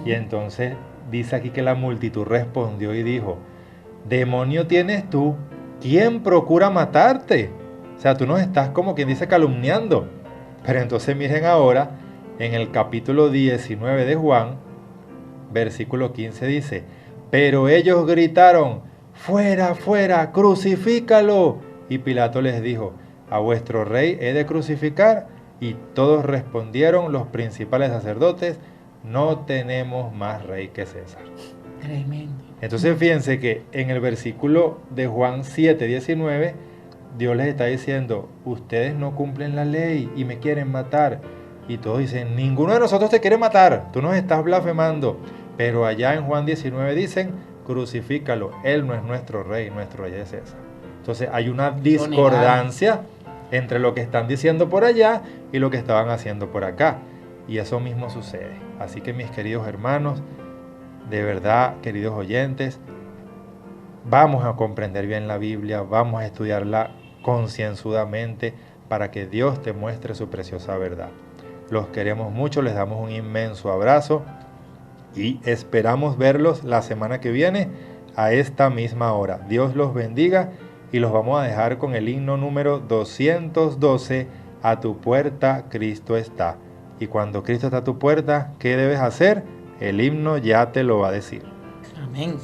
Y entonces dice aquí que la multitud respondió y dijo: demonio tienes tú, ¿quién procura matarte? O sea, tú nos estás, como quien dice, calumniando. Pero entonces miren ahora, en el capítulo 19 de Juan, versículo 15 dice: pero ellos gritaron: fuera, fuera, crucifícalo. Y Pilato les dijo: a vuestro rey he de crucificar. Y todos respondieron, los principales sacerdotes: no tenemos más rey que César. Tremendo. Entonces fíjense que en el versículo de Juan 7, 19, Dios les está diciendo: ustedes no cumplen la ley y me quieren matar. Y todos dicen: ninguno de nosotros te quiere matar, tú nos estás blasfemando. Pero allá en Juan 19 dicen: crucifícalo, él no es nuestro rey es César. Entonces hay una discordancia entre lo que están diciendo por allá y lo que estaban haciendo por acá. Y eso mismo sucede. Así que mis queridos hermanos, de verdad, queridos oyentes, vamos a comprender bien la Biblia, vamos a estudiarla concienzudamente para que Dios te muestre su preciosa verdad. Los queremos mucho, les damos un inmenso abrazo y esperamos verlos la semana que viene a esta misma hora. Dios los bendiga y los vamos a dejar con el himno número 212, A tu puerta Cristo está. Y cuando Cristo está a tu puerta, ¿qué debes hacer? El himno ya te lo va a decir. Amén.